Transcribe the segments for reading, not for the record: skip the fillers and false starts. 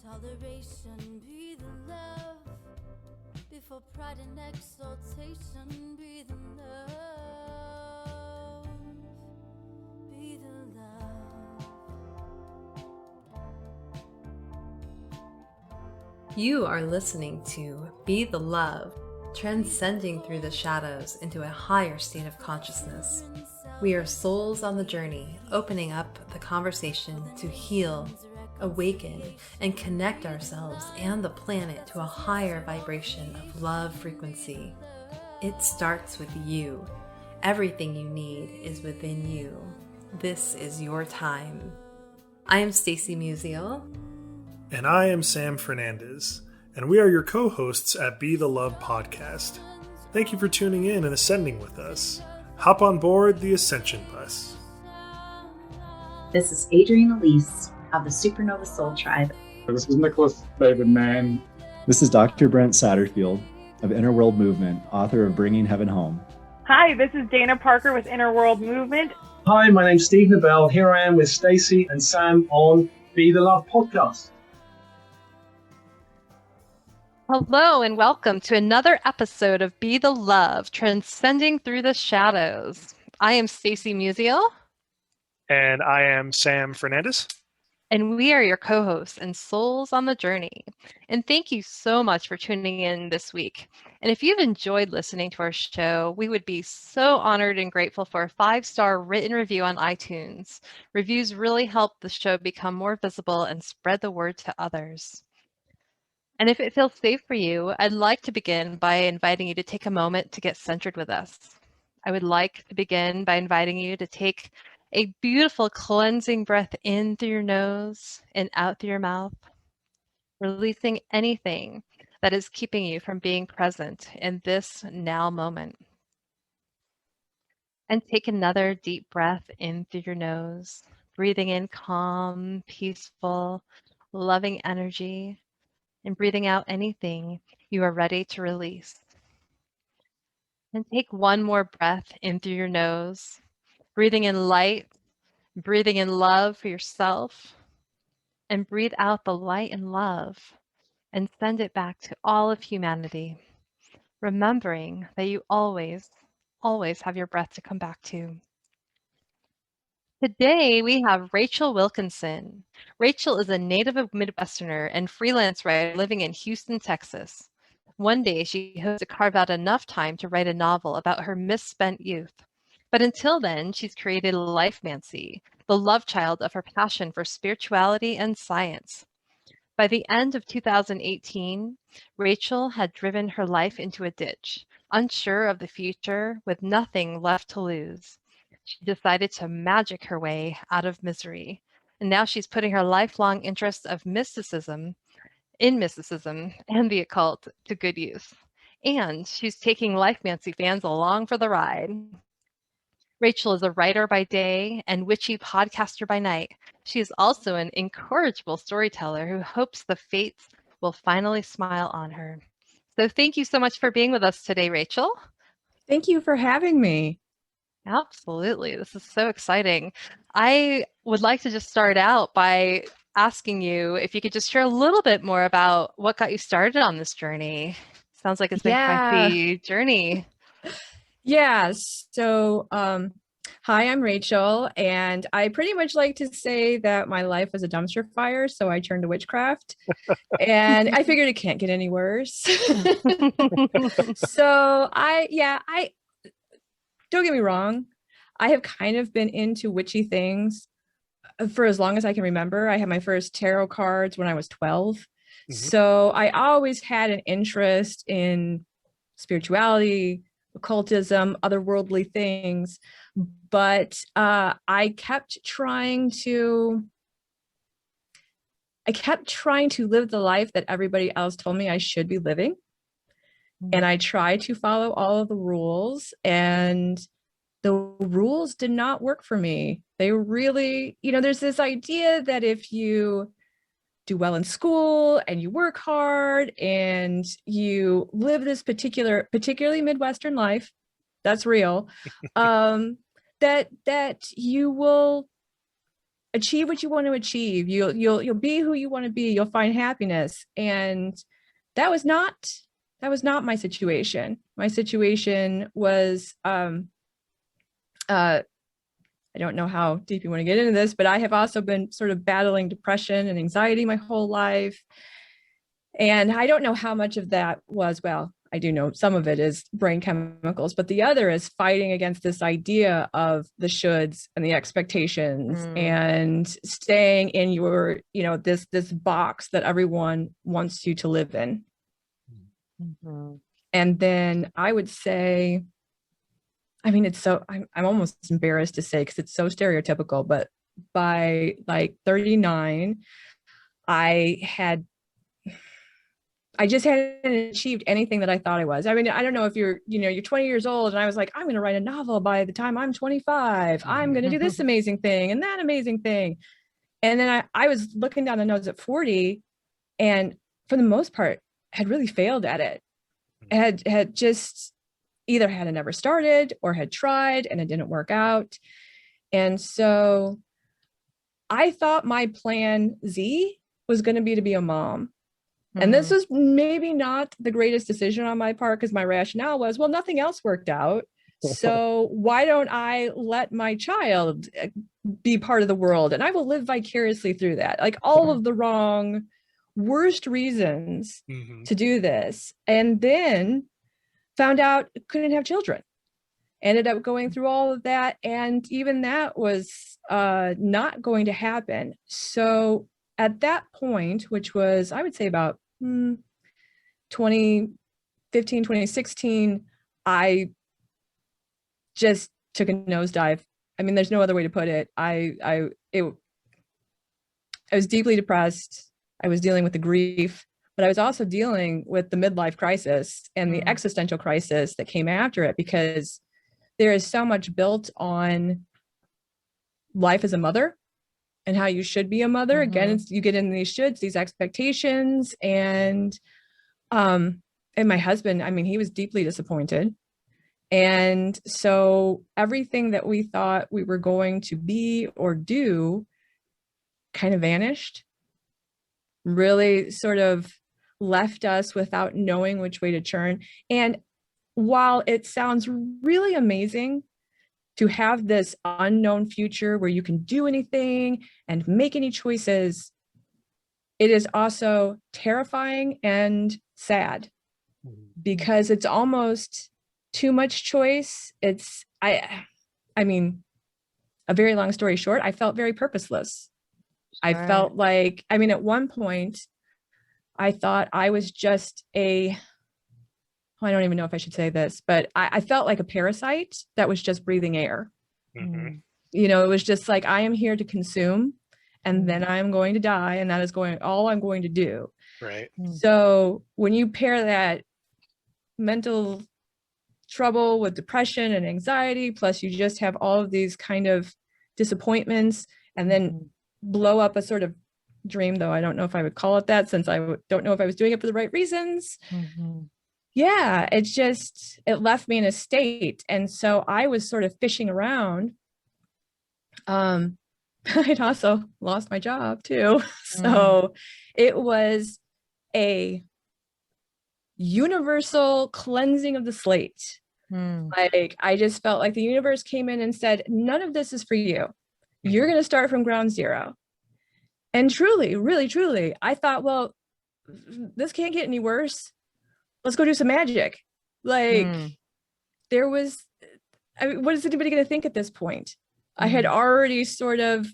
Toleration be the love, before pride and exaltation be the love, be the love. You are listening to Be the Love, transcending through the shadows into a higher state of consciousness. We are souls on the journey, opening up the conversation to heal, awaken, and connect ourselves and the planet to a higher vibration of love frequency. It starts with you. Everything you need is within you. This is your time. I am Stacy Musial. And I am Sam Fernandez, and we are your co-hosts at Be the Love podcast. Thank you for tuning in and ascending with us. Hop on board the Ascension Bus. This is Adrienne Elise of the Supernova Soul Tribe. This is Nicholas David Mann. This is Dr. Brent Satterfield of Inner World Movement, author of Bringing Heaven Home. Hi, this is Dana Parker with Inner World Movement. Hi, my name's Steve Nabell. Here I am with Stacy and Sam on Be the Love podcast. Hello and welcome to another episode of Be the Love, Transcending Through the Shadows. I am Stacy Musial. And I am Sam Fernandez. And we are your co-hosts and souls on the journey. And thank you so much for tuning in this week. And if you've enjoyed listening to our show, we would be so honored and grateful for a 5-star written review on iTunes. Reviews really help the show become more visible and spread the word to others. And if it feels safe for you, I'd like to begin by inviting you to take a moment to get centered with us. I would like to begin by inviting you to take a beautiful cleansing breath in through your nose and out through your mouth, releasing anything that is keeping you from being present in this now moment. And take another deep breath in through your nose, breathing in calm, peaceful, loving energy, and breathing out anything you are ready to release. And take one more breath in through your nose, breathing in light, breathing in love for yourself, and breathe out the light and love and send it back to all of humanity, remembering that you always have your breath to come back to. Today, we have Rachel Wilkinson. Rachel is a native of Midwesterner and freelance writer living in Houston, Texas. One day, she hopes to carve out enough time to write a novel about her misspent youth. But until then, she's created Lifemancy, the love child of her passion for spirituality and science. By the end of 2018, Rachel had driven her life into a ditch, unsure of the future, with nothing left to lose. She decided to magic her way out of misery. And now she's putting her lifelong interest of mysticism and the occult to good use. And she's taking Lifemancy fans along for the ride. Rachel is a writer by day and witchy podcaster by night. She is also an incorrigible storyteller who hopes the fates will finally smile on her. So thank you so much for being with us today, Rachel. Thank you for having me. Absolutely. This is so exciting. I would like to just start out by asking you if you could just share a little bit more about what got you started on this journey. Sounds like it's been quite the journey. Yeah. So, hi, I'm Rachel, and I pretty much like to say that my life was a dumpster fire, so I turned to witchcraft, and I figured it can't get any worse. So I don't get me wrong, I have kind of been into witchy things for as long as I can remember. I had my first tarot cards when I was 12. Mm-hmm. So I always had an interest in spirituality, occultism, otherworldly things. But I kept trying to live the life that everybody else told me I should be living. And I tried to follow all of the rules, and the rules did not work for me. They really, there's this idea that if you do well in school and you work hard and you live this particularly Midwestern life, that's real, that you will achieve what you want to achieve. You'll be who you want to be. You'll find happiness. And that was not my situation. My situation was, I don't know how deep you want to get into this, but I have also been sort of battling depression and anxiety my whole life. And I don't know how much of that was, well, I do know some of it is brain chemicals, but the other is fighting against this idea of the shoulds and the expectations and staying in your, this box that everyone wants you to live in. And then I would say, I mean, it's so, I'm almost embarrassed to say, because it's so stereotypical, but by like 39, I just hadn't achieved anything that I thought I was. I mean, I don't know if you're 20 years old and I was like, I'm going to write a novel by the time I'm 25. I'm going to do this amazing thing and that amazing thing. And then I was looking down the nose at 40 and for the most part had really failed at it. Had just either had never started or had tried and it didn't work out. And so I thought my plan Z was going to be a mom. And this was maybe not the greatest decision on my part because my rationale was, well, nothing else worked out. So why don't I let my child be part of the world and I will live vicariously through that? Like all of the wrong, worst reasons to do this. And then found out couldn't have children. Ended up going through all of that. And even that was not going to happen. So at that point, which was, I would say about 2015, 2016, I just took a nosedive. I mean, there's no other way to put it. I was deeply depressed. I was dealing with the grief, but I was also dealing with the midlife crisis and the existential crisis that came after it, because there is so much built on life as a mother and how you should be a mother. Again, you get in these shoulds, these expectations, and my husband, I mean, he was deeply disappointed. And so everything that we thought we were going to be or do kind of vanished, really sort of left us without knowing which way to turn. And while it sounds really amazing to have this unknown future where you can do anything and make any choices, it is also terrifying and sad because it's almost too much choice. I mean, a very long story short, I felt very purposeless. Sure. I felt like, I mean, at one point, I thought I was just I don't even know if I should say this, but I felt like a parasite that was just breathing air. It was just like, I am here to consume and then I'm going to die. And that is all I'm going to do. Right. So when you pair that mental trouble with depression and anxiety, plus you just have all of these kind of disappointments and then blow up a sort of dream, though I don't know if I would call it that since I don't know if I was doing it for the right reasons. Yeah, it left me in a state. And so I was sort of fishing around. I'd also lost my job too. So it was a universal cleansing of the slate. Like I just felt like the universe came in and said, none of this is for you. You're going to start from ground zero. And truly, really, truly, I thought, well, this can't get any worse. Let's go do some magic. Like there was, I mean, what is anybody going to think at this point? I had already sort of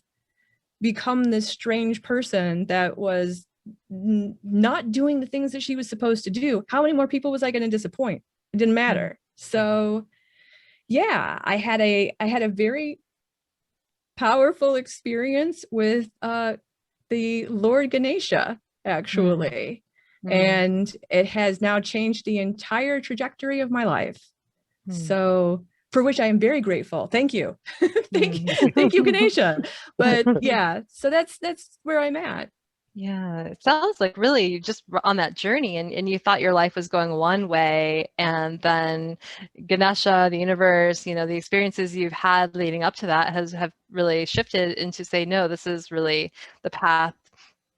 become this strange person that was not doing the things that she was supposed to do. How many more people was I going to disappoint? It didn't matter. So yeah, I had a very powerful experience with the Lord Ganesha, actually. And it has now changed the entire trajectory of my life. So for which I am very grateful. Thank you. Thank you, Ganesha. But yeah, so that's where I'm at. Yeah, it sounds like really just on that journey, and you thought your life was going one way, and then Ganesha, the universe, the experiences you've had leading up to that have really shifted into say, no, this is really the path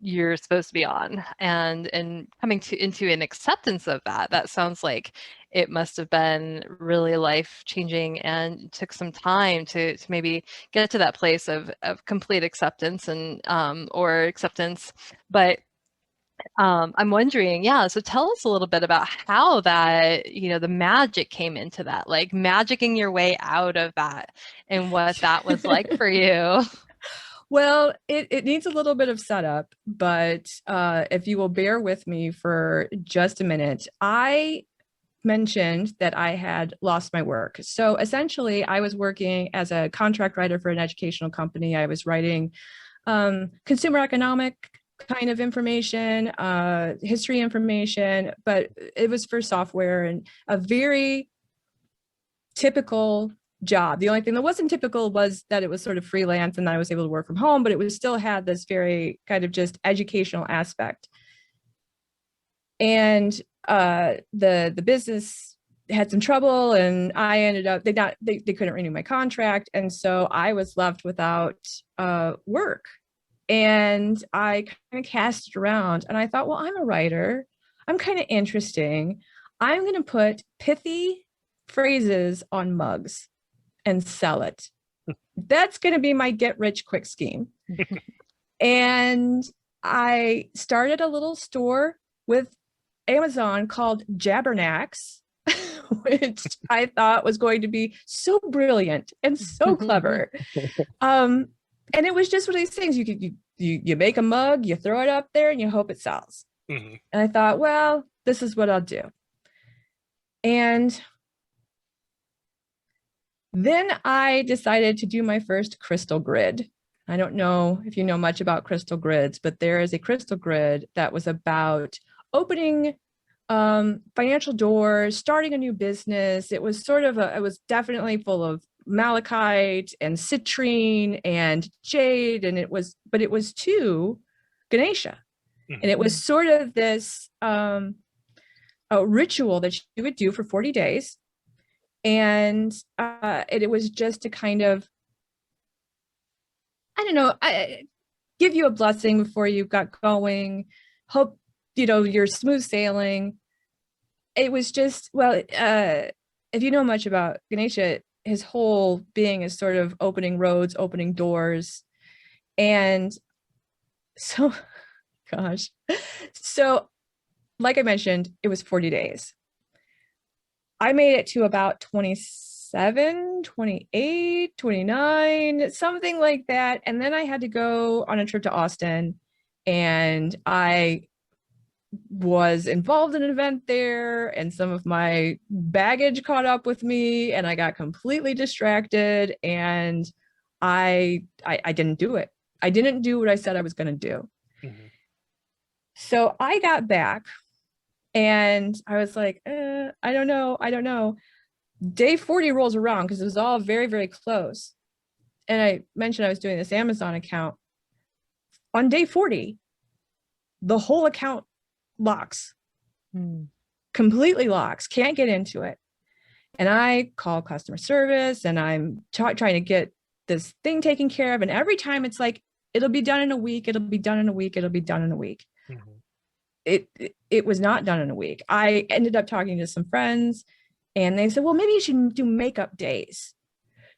you're supposed to be on, and coming into an acceptance of that. That sounds like it must have been really life changing and took some time to maybe get to that place of complete acceptance and or acceptance. But I'm wondering, yeah, so tell us a little bit about how that, the magic came into that, like magicking your way out of that and what that was like for you. Well, it needs a little bit of setup, but if you will bear with me for just a minute, I mentioned that I had lost my work. So essentially, I was working as a contract writer for an educational company. I was writing consumer economic kind of information, history information, but it was for software and a very typical job. The only thing that wasn't typical was that it was sort of freelance and I was able to work from home, but it was still had this very kind of just educational aspect. And the business had some trouble, and I ended up they couldn't renew my contract, and so I was left without work. And I kind of cast it around, and I thought, well, I'm a writer, I'm kind of interesting, I'm going to put pithy phrases on mugs and sell it. That's going to be my get rich quick scheme. And I started a little store with Amazon called Jabbernacks, which I thought was going to be so brilliant and so clever. And it was just one of these things. You make a mug, you throw it up there, and you hope it sells. And I thought, well, this is what I'll do. And then I decided to do my first crystal grid. I don't know if you know much about crystal grids, but there is a crystal grid that was about opening financial doors, starting a new business. It was it was definitely full of malachite and citrine and jade, and it was to Ganesha. And it was sort of this a ritual that you would do for 40 days. And it was just to kind of, I don't know, give you a blessing before you got going, hope, you're smooth sailing. It was just, well, if you know much about Ganesha, his whole being is sort of opening roads, opening doors. And so, gosh, so like I mentioned, it was 40 days. I made it to about 27, 28, 29, something like that. And then I had to go on a trip to Austin, and I was involved in an event there, and some of my baggage caught up with me, and I got completely distracted, and I didn't do it. I didn't do what I said I was going to do. So I got back, and I was like, I don't know. Day 40 rolls around because it was all very, very close. And I mentioned I was doing this Amazon account. On day 40, the whole account locks, completely locks, can't get into it. And I call customer service, and I'm trying to get this thing taken care of. And every time it's like, it'll be done in a week. It'll be done in a week. It'll be done in a week. It was not done in a week. I ended up talking to some friends, and they said, well, maybe you should do makeup days.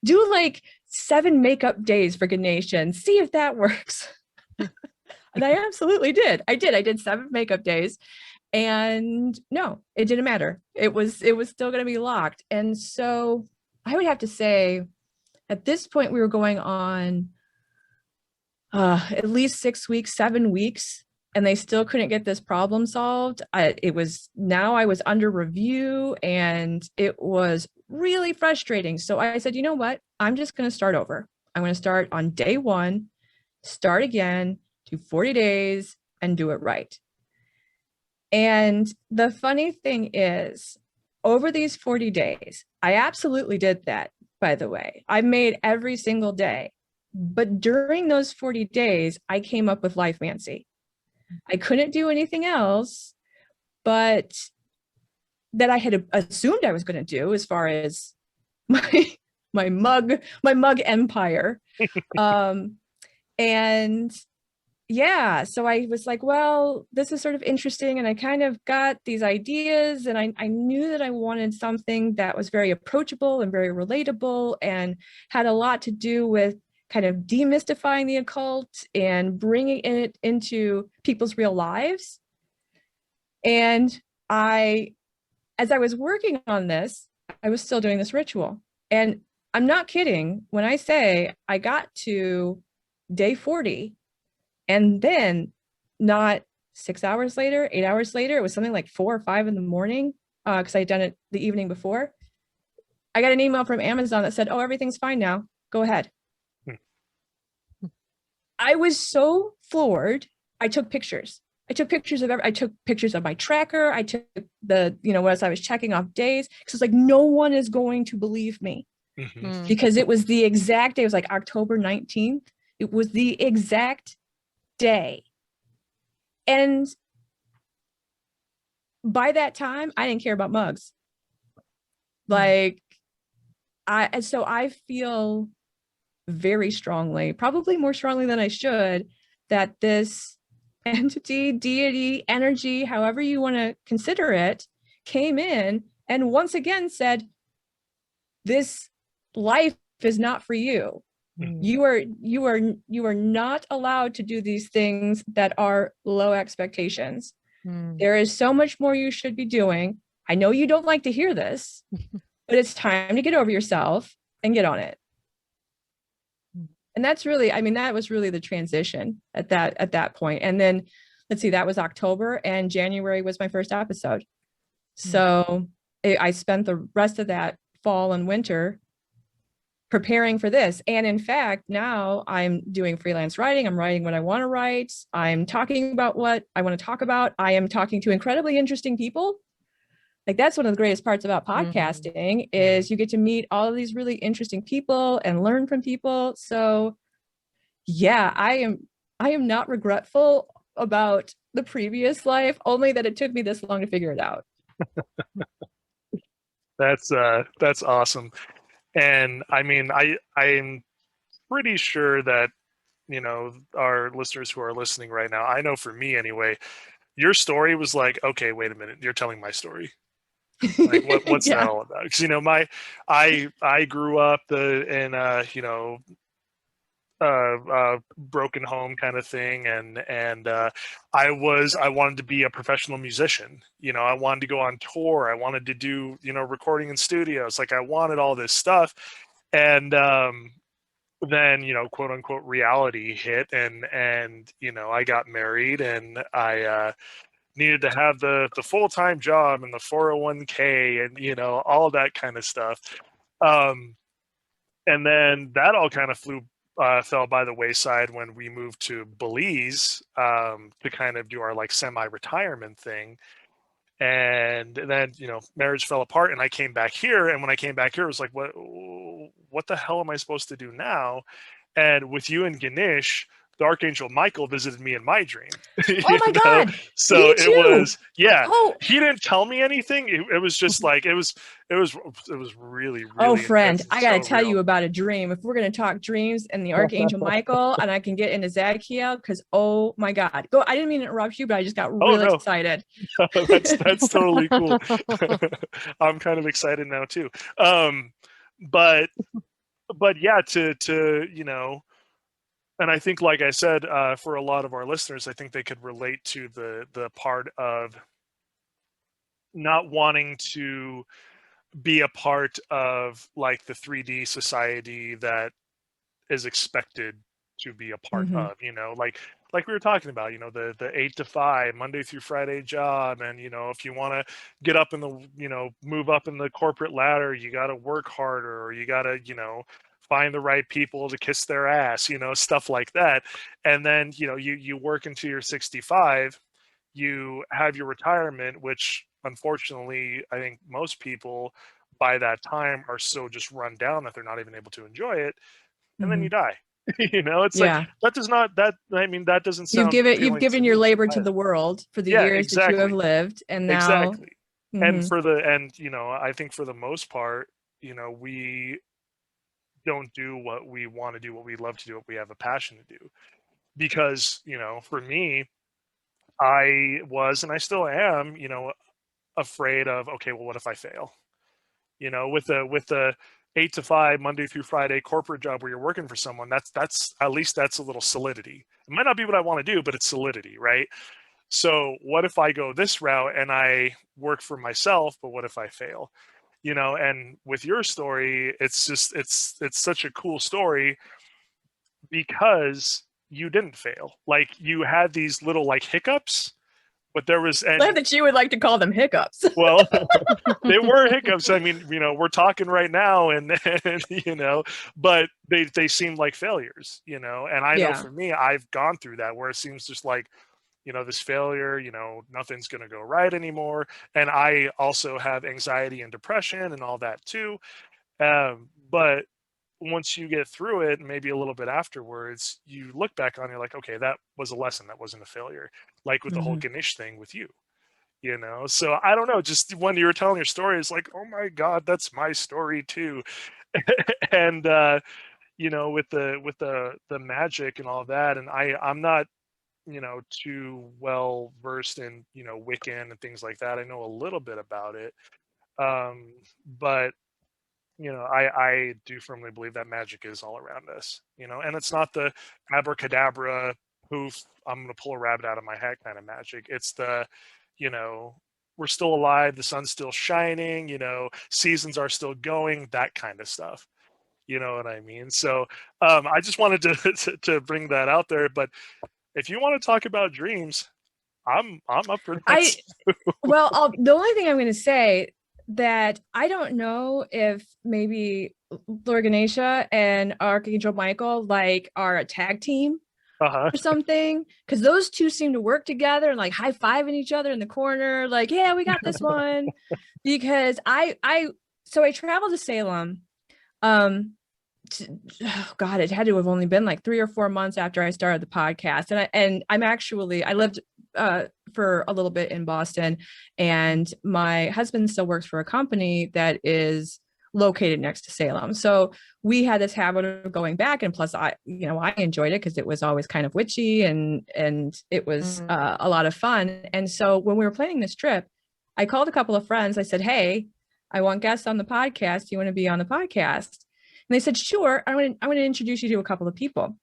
Do like 7 makeup days for Ganesha and see if that works. And I absolutely did. I did 7 makeup days, and no, it didn't matter. It was still going to be locked. And so I would have to say at this point, we were going on at least 6 weeks, 7 weeks, and they still couldn't get this problem solved. I was under review, and it was really frustrating. So I said, you know what? I'm just going to start over. I'm going to start on day 1, start again, do 40 days, and do it right. And the funny thing is, over these 40 days, I absolutely did that, by the way. I made every single day. But during those 40 days, I came up with Lifemancy. I couldn't do anything else, but that I had assumed I was going to do, as far as my mug empire. And yeah, so I was like, well, this is sort of interesting. And I kind of got these ideas, and I knew that I wanted something that was very approachable and very relatable and had a lot to do with kind of demystifying the occult and bringing it into people's real lives. And as I was working on this, I was still doing this ritual. And I'm not kidding when I say I got to day 40, and then not 6 hours later, 8 hours later, it was something like 4 or 5 in the morning, because I had done it the evening before. I got an email from Amazon that said, oh, everything's fine now. Go ahead. I was so floored. I took pictures. I took pictures of my tracker. I took as I was checking off days, because it's like, no one is going to believe me. Because it was the exact day. It was like October 19th. It was the exact day. And by that time, I didn't care about mugs. So I feel very strongly, probably more strongly than I should, that this entity, deity, energy, however you want to consider it, came in and once again said, this life is not for you. You are not allowed to do these things that are low expectations. There is so much more you should be doing. I know you don't like to hear this, but it's time to get over yourself and get on it. And that's really, that was really the transition at that point. And then let's see, that was October, and January was my first episode. So I spent the rest of that fall and winter preparing for this. And in fact, now I'm doing freelance writing. I'm writing what I want to write. I'm talking about what I want to talk about. I am talking to incredibly interesting people. Like, that's one of the greatest parts about podcasting is you get to meet all of these really interesting people and learn from people. So yeah, I am not regretful about the previous life, only that it took me this long to figure it out. That's awesome. And I'm pretty sure that, our listeners who are listening right now, I know for me anyway, your story was like, okay, wait a minute, you're telling my story. Like, what's that all about? Because I grew up in broken home kind of thing, and I wanted to be a professional musician. I wanted to go on tour. I wanted to do recording in studios. Like, I wanted all this stuff, and then quote unquote reality hit, and I got married, and I needed to have the full-time job and the 401k and all that kind of stuff, and then that all kind of fell by the wayside when we moved to Belize to kind of do our like semi-retirement thing. And then marriage fell apart, and I came back here, and when I came back here, it was like, what the hell am I supposed to do now? And with you and Ganesh, the Archangel Michael visited me in my dream. Oh my God. So it was, he didn't tell me anything. It was just like, it was really, really. Oh, friend, I got to tell real. you about a dream. If we're going to talk dreams and the Archangel Michael, and I can get into Zadkiel, because oh my God. Go. I didn't mean to interrupt you, but I just got really excited. That's totally cool. I'm kind of excited now too. But yeah, to and I think, like I said, for a lot of our listeners, I think they could relate to the part of not wanting to be a part of like the 3D society that is expected to be a part of, like we were talking about, the 8 to 5 Monday through Friday job. And, if you want to get up in the, move up in the corporate ladder, you got to work harder, or you got to, find the right people to kiss their ass, stuff like that. And then, you work until you're 65, you have your retirement, which unfortunately, I think most people by that time are so just run down that they're not even able to enjoy it. And then you die. It's like, that does not, that, I mean, that doesn't sound you've given your labor to either. the world for the years that you have lived, and now and I think for the most part, we don't do what we want to do, what we love to do, what we have a passion to do. Because, for me, I was, and I still am, afraid of, okay, well, what if I fail? With the 8 to 5 Monday through Friday corporate job where you're working for someone, that's at least that's a little solidity. It might not be what I want to do, but it's solidity, right? So what if I go this route and I work for myself, but what if I fail? And with your story, it's just it's such a cool story because you didn't fail. Like, you had these little like hiccups, but there was, and glad that you would like to call them hiccups. Well, they were hiccups. I mean, we're talking right now, and but they seem like failures, and I know for me, I've gone through that where it seems just like, this failure, nothing's going to go right anymore. And I also have anxiety and depression and all that too. But once you get through it, maybe a little bit afterwards, you look back on it, you're like, okay, that was a lesson. That wasn't a failure. Like with the whole Ganesh thing with you, so I don't know, just when you were telling your story, it's like, oh my God, that's my story too. And, with the magic and all that. And I'm not, too well versed in, Wiccan and things like that. I know a little bit about it. But I do firmly believe that magic is all around us, and it's not the abracadabra, poof, I'm going to pull a rabbit out of my hat kind of magic. It's the, we're still alive, the sun's still shining, seasons are still going, that kind of stuff. You know what I mean? So I just wanted to bring that out there. But if you want to talk about dreams, I'm up for that. Well, the only thing I'm going to say that I don't know if maybe Lord Ganesha and Archangel Michael are a tag team or something, because those two seem to work together and high-fiving each other in the corner, yeah, we got this one. Because I traveled to Salem. God, it had to have only been 3 or 4 months after I started the podcast, and I lived for a little bit in Boston, and my husband still works for a company that is located next to Salem. So we had this habit of going back, and plus I enjoyed it because it was always kind of witchy and it was a lot of fun. And so when we were planning this trip, I called a couple of friends. I said, hey, I want guests on the podcast. Do you want to be on the podcast? And they said, sure. I want to introduce you to a couple of people.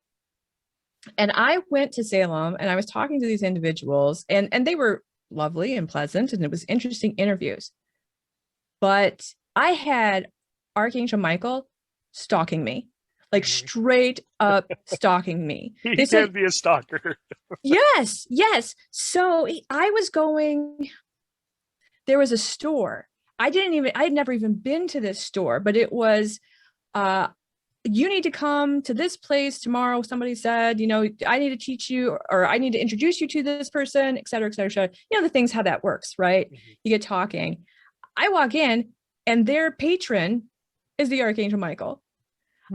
And I went to Salem and I was talking to these individuals, and they were lovely and pleasant, and it was interesting interviews. But I had Archangel Michael stalking me, straight up stalking me. He can be a stalker. Yes. So there was a store. I had never even been to this store, but it was, you need to come to this place tomorrow. Somebody said, I need to teach you, or I need to introduce you to this person, et cetera, et cetera, et cetera. The things, how that works, right? You get talking. I walk in and their patron is the Archangel Michael.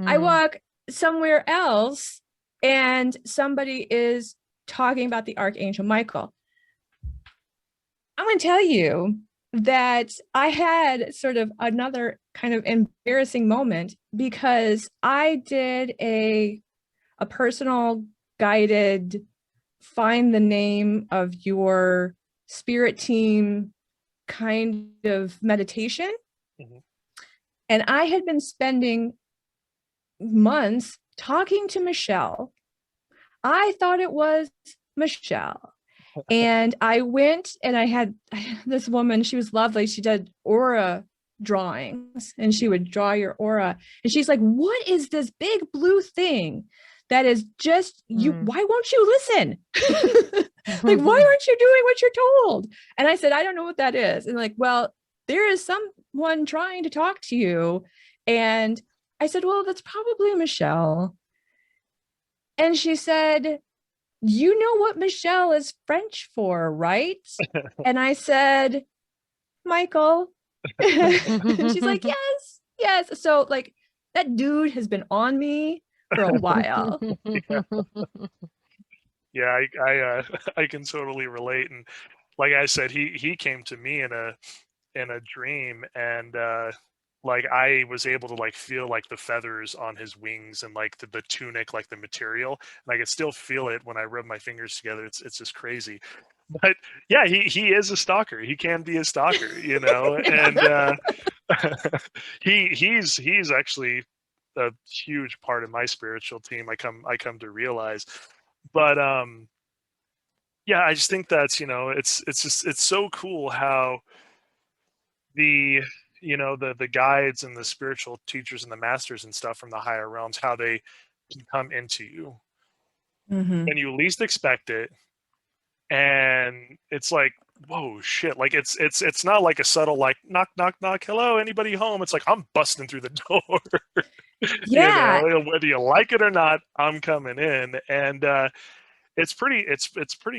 I walk somewhere else and somebody is talking about the Archangel Michael. I'm going to tell you that I had sort of another kind of embarrassing moment, because I did a personal guided find the name of your spirit team kind of meditation. And I had been spending months talking to Michelle. I thought it was Michelle. And I went and I had this woman, she was lovely. She did aura drawings and she would draw your aura. And she's like, what is this big blue thing that is just you? Why won't you listen? Why aren't you doing what you're told? And I said, I don't know what that is. And well, there is someone trying to talk to you. And I said, well, that's probably Michelle. And she said, you know what Michelle is French for, right? And I said, Michael. And she's like, yes. So that dude has been on me for a while. Yeah, I can totally relate. And like I said, he came to me in a dream, and like I was able to like feel like the feathers on his wings and like the tunic, like the material, and I could still feel it when I rub my fingers together. It's just crazy. But yeah, he is a stalker. He can be a stalker, you know, and he's actually a huge part of my spiritual team. I come to realize, but yeah, I just think that's, you know, it's so cool how the, you know, the guides and the spiritual teachers and the masters and stuff from the higher realms, how they can come into you when you least expect it. And it's like, whoa, shit. Like it's not like a subtle like knock knock knock, hello, anybody home? It's like I'm busting through the door. Yeah. You know, whether you like it or not, I'm coming in. And it's pretty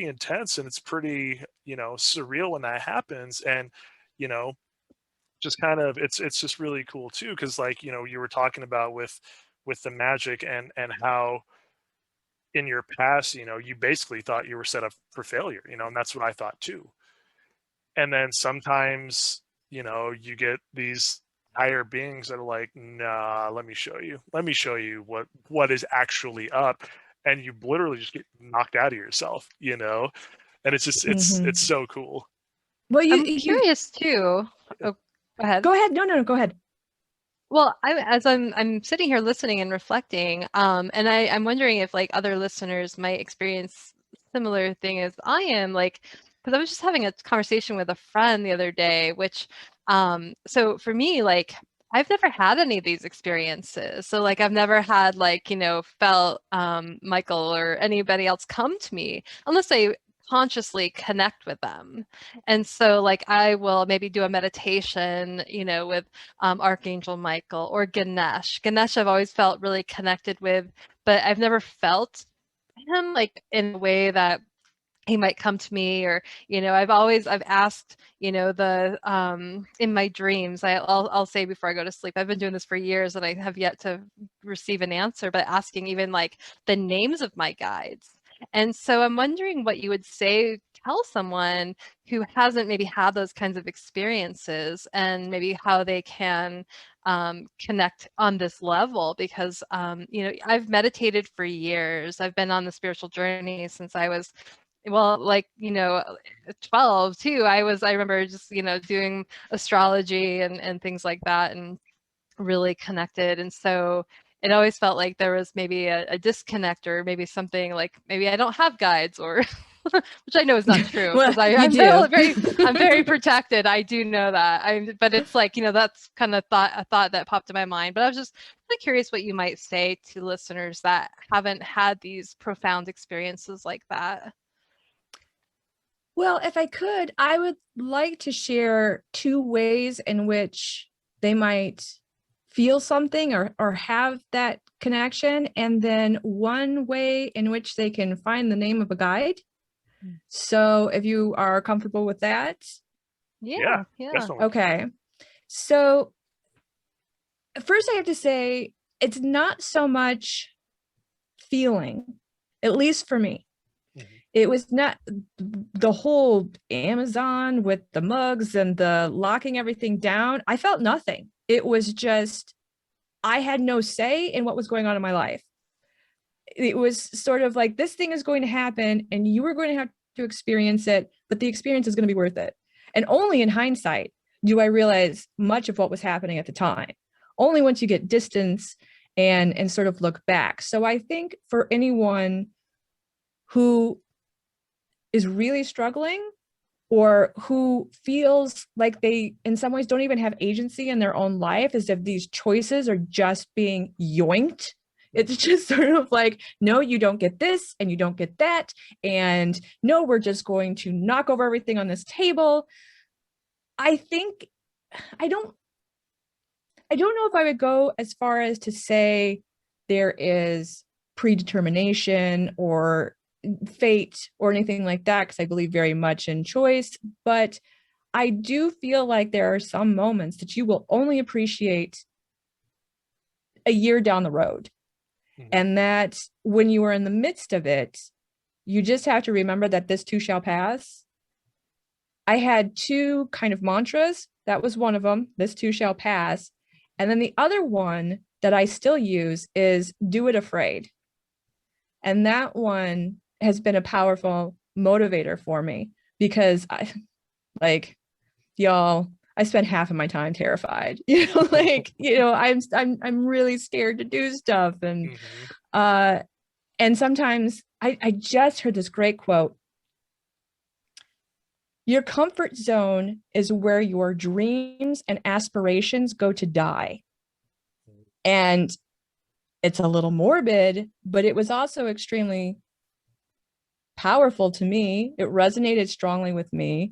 intense, and it's pretty, you know, surreal when that happens. And you know, just kind of it's just really cool too, because like, you know, you were talking about with the magic, and how in your past, you know, you basically thought you were set up for failure, you know, and that's what I thought too. And then sometimes, you know, you get these higher beings that are like, nah, let me show you what is actually up. And you literally just get knocked out of yourself, you know. And it's just it's so cool. Well, I'm curious too. Oh, go ahead. Go ahead. No, go ahead. Well, as I'm sitting here listening and reflecting, and I'm wondering if like other listeners might experience similar thing as I am, like, because I was just having a conversation with a friend the other day, which, so for me, like, I've never had any of these experiences. So like, I've never had like, you know, felt Michael or anybody else come to me unless I consciously connect with them. And so like I will maybe do a meditation, you know, with Archangel Michael or Ganesh. Ganesh I've always felt really connected with, but I've never felt him like in a way that he might come to me, or, you know, I've asked, you know, the in my dreams, I'll say before I go to sleep, I've been doing this for years and I have yet to receive an answer, but asking even like the names of my guides. And so I'm wondering what you would tell someone who hasn't maybe had those kinds of experiences, and maybe how they can connect on this level, because you know, I've meditated for years. I've been on the spiritual journey since I was, well, like, you know, 12 too. I remember just, you know, doing astrology and things like that, and really connected. And so it always felt like there was maybe a disconnect, or maybe something like maybe I don't have guides, or which I know is not true, Well, because I'm very protected. I do know that. But it's like, you know, that's kind of a thought that popped in my mind. But I was just really curious what you might say to listeners that haven't had these profound experiences like that. Well, if I could, I would like to share 2 ways in which they might feel something or have that connection, and then 1 way in which they can find the name of a guide. So if you are comfortable with that. Yeah. Definitely. Okay. So first I have to say, it's not so much feeling, at least for me. It was not the whole Amazon with the mugs and the locking everything down. I felt nothing. It was just, I had no say in what was going on in my life. It was sort of like, this thing is going to happen and you are going to have to experience it, but the experience is going to be worth it. And only in hindsight do I realize much of what was happening at the time. Only once you get distance and sort of look back. So I think for anyone who is really struggling, or who feels like they in some ways don't even have agency in their own life, as if these choices are just being yoinked. It's just sort of like, no, you don't get this and you don't get that, and no, we're just going to knock over everything on this table. I think I don't know if I would go as far as to say there is predetermination or fate or anything like that, because I believe very much in choice. But I do feel like there are some moments that you will only appreciate a year down the road. And that when you are in the midst of it, you just have to remember that this too shall pass. I had two kind of mantras. That was one of them, this too shall pass. And then the other one that I still use is do it afraid. And that one has been a powerful motivator for me because y'all, I spent half of my time terrified, I'm really scared to do stuff. And, and sometimes I just heard this great quote. Your comfort zone is where your dreams and aspirations go to die. And it's a little morbid, but it was also extremely powerful to me. It resonated strongly with me.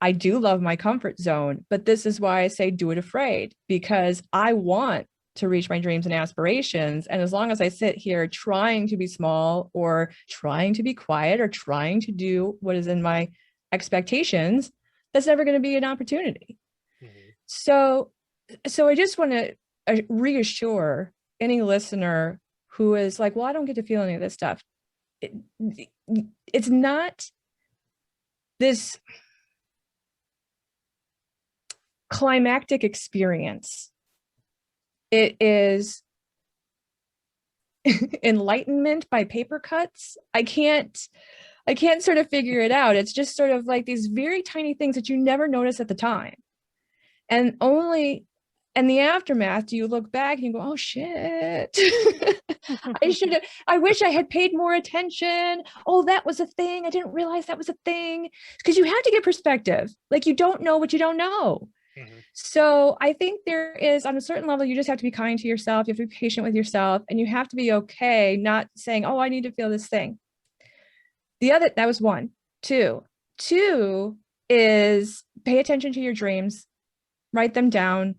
I do love my comfort zone, but this is why I say do it afraid, because I want to reach my dreams and aspirations. And as long as I sit here trying to be small or trying to be quiet or trying to do what is in my expectations, that's never going to be an opportunity. So I just want to reassure any listener who is like, well, I don't get to feel any of this stuff. It's not this climactic experience. It is enlightenment by paper cuts. I can't sort of figure it out. It's just sort of like these very tiny things that you never notice at the time. And only in the aftermath do you look back and you go, oh shit. I wish I had paid more attention. Oh, that was a thing. I didn't realize that was a thing. Because you have to get perspective. Like you don't know what you don't know. So I think there is, on a certain level, you just have to be kind to yourself. You have to be patient with yourself, and you have to be okay not saying, oh, I need to feel this thing. That was one. Two is pay attention to your dreams, write them down,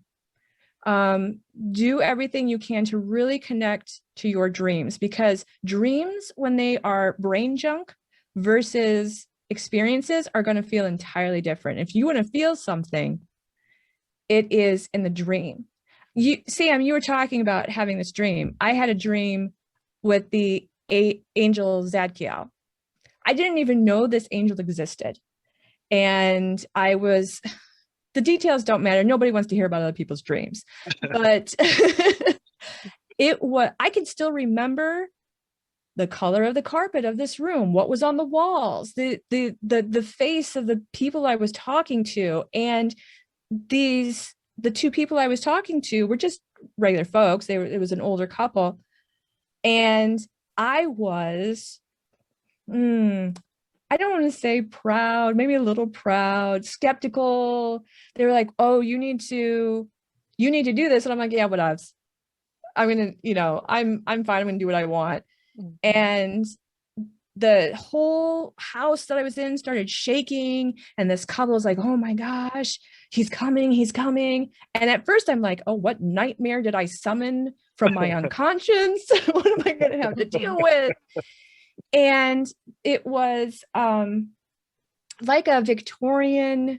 do everything you can to really connect to your dreams, because dreams, when they are brain junk versus experiences, are going to feel entirely different. If you want to feel something, it is in the dream. Sam, you were talking about having this dream. I had a dream with the angel Zadkiel. I didn't even know this angel existed. And the details don't matter. Nobody wants to hear about other people's dreams. But I can still remember the color of the carpet of this room, what was on the walls, the face of the people I was talking to. And the two people I was talking to were just regular folks. It was an older couple. And I was, I don't want to say proud, maybe a little proud, skeptical. They were like, oh, you need to do this. And I'm like, yeah, whatever. I'm going to, I'm fine. I'm going to do what I want. And the whole house that I was in started shaking, and this couple was like, oh my gosh, he's coming. And at first I'm like, oh, what nightmare did I summon from my unconscious? What am I going to have to deal with? And it was like a Victorian,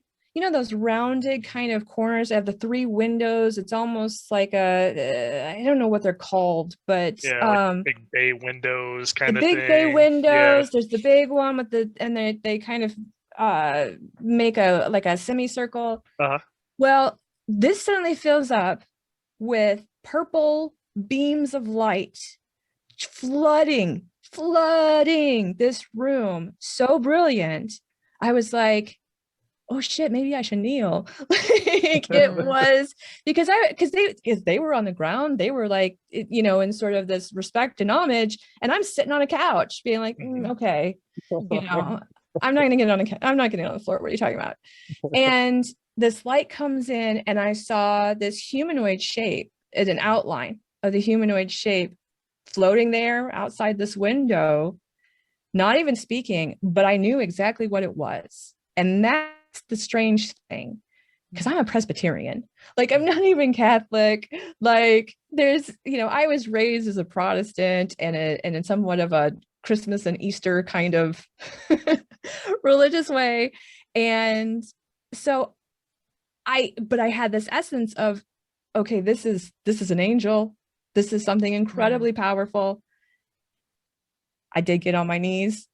those rounded kind of corners that have the three windows. It's almost like I don't know what they're called, but like big bay windows kind of thing. The big bay windows. Yeah. There's the big one with and they kind of make a semicircle. Well, this suddenly fills up with purple beams of light flooding this room. So brilliant. I was like, oh shit, maybe I should kneel. It was because they were on the ground. They were like, in sort of this respect and homage, and I'm sitting on a couch being like, okay, I'm not getting on the floor. What are you talking about? And this light comes in, and I saw this humanoid shape as an outline of the humanoid shape floating there outside this window, not even speaking, but I knew exactly what it was. And that's the strange thing, because I'm a Presbyterian. Like, I'm not even Catholic. Like, there's, I was raised as a Protestant and in somewhat of a Christmas and Easter kind of religious way. And so I had this essence of, okay, this is an angel. This is something incredibly powerful. I did get on my knees.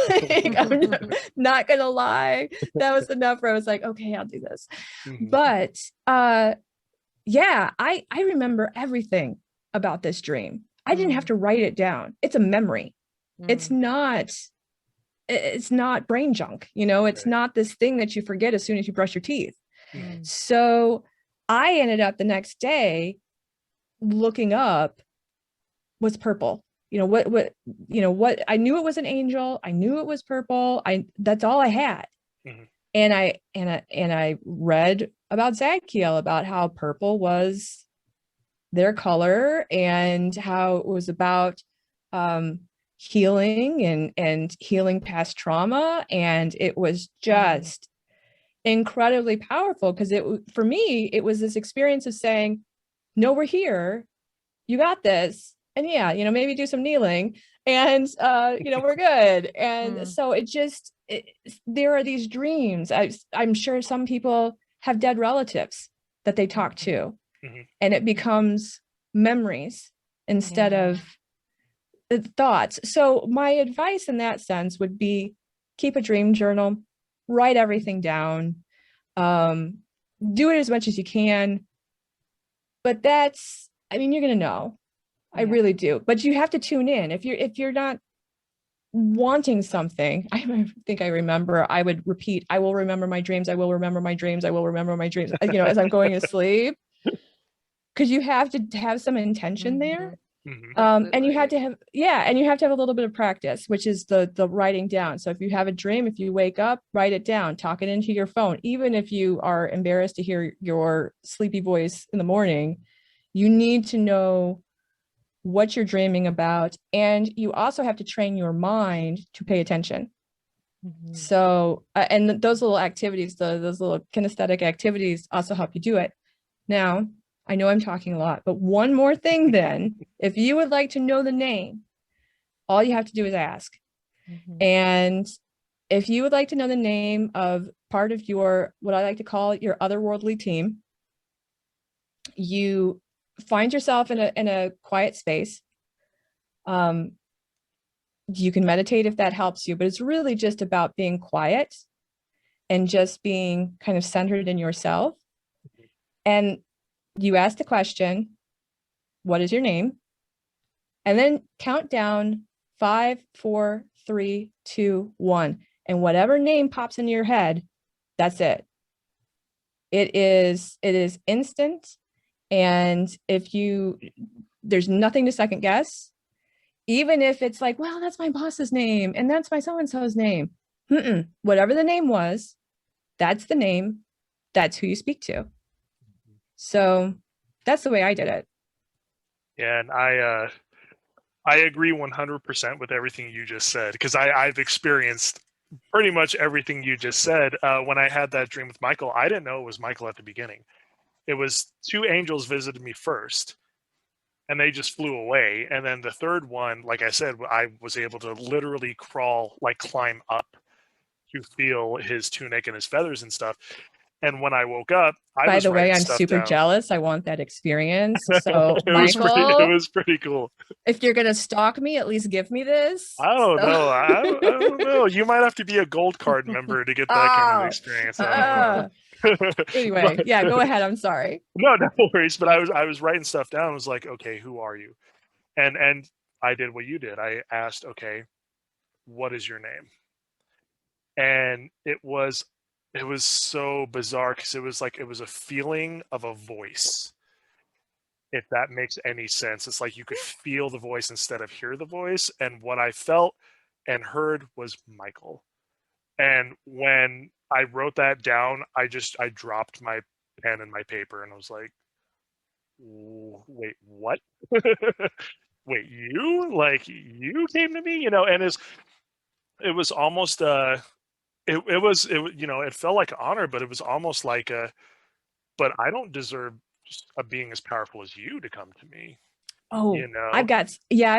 Like, I'm not gonna lie. That was enough where I was like, okay, I'll do this. But yeah, I remember everything about this dream. I didn't have to write it down. It's a memory. It's not brain junk, you know, it's not this thing that you forget as soon as you brush your teeth. So I ended up the next day looking up what's purple. You know, what I knew it was an angel. I knew it was purple. That's all I had. And I read about Zadkiel, about how purple was their color and how it was about healing and healing past trauma. And it was just incredibly powerful, because for me, it was this experience of saying, no, we're here. You got this. And yeah, you know, maybe do some kneeling and, you know, we're good. And so there are these dreams. I'm sure some people have dead relatives that they talk to, and it becomes memories instead of thoughts. So my advice in that sense would be, keep a dream journal, write everything down, do it as much as you can. But I mean, you're going to know. I really do. But you have to tune in. If you're not wanting something, I think I remember, I would repeat, I will remember my dreams. I will remember my dreams. I will remember my dreams, you know, as I'm going to sleep, because you have to have some intention there. And you have to have, and you have to have a little bit of practice, which is the writing down. So if you have a dream, if you wake up, write it down, talk it into your phone. Even if you are embarrassed to hear your sleepy voice in the morning, you need to know what you're dreaming about. And you also have to train your mind to pay attention. So, and those little activities, those little kinesthetic activities also help you do it. Now, I know I'm talking a lot, but one more thing then, if you would like to know the name, all you have to do is ask. And if you would like to know the name of part of your, what I like to call your otherworldly team, you find yourself in a quiet space. You can meditate if that helps you, but it's really just about being quiet and just being kind of centered in yourself. And you ask the question, what is your name? And then count down 5, 4, 3, 2, 1. And whatever name pops into your head, that's it. It is instant. And there's nothing to second guess, even if it's like, well, that's my boss's name and that's my so-and-so's name. Whatever the name was, that's the name. That's who you speak to. So that's the way I did it. Yeah, and I agree 100% with everything you just said, because I've experienced pretty much everything you just said. When I had that dream with Michael, I didn't know it was Michael at the beginning. It was 2 angels visited me first, and they just flew away. And then the third one, like I said, I was able to literally climb up to feel his tunic and his feathers and stuff. And when I woke up, by the way, I'm super jealous. I want that experience. So Michael, it was pretty cool. If you're going to stalk me, at least give me this. I don't know. I don't know. You might have to be a gold card member to get that kind of experience. Anyway, yeah, go ahead. I'm sorry. No worries. But I was writing stuff down. I was like, okay, who are you? And I did what you did. I asked, okay, what is your name? And it was so bizarre, because it was a feeling of a voice. If that makes any sense, it's like you could feel the voice instead of hear the voice. And what I felt and heard was Michael. And when I wrote that down, I dropped my pen and my paper, and I was like, wait, what? Wait, you came to me, and it was almost it felt like an honor, but it was almost like but I don't deserve a being as powerful as you to come to me. Oh, I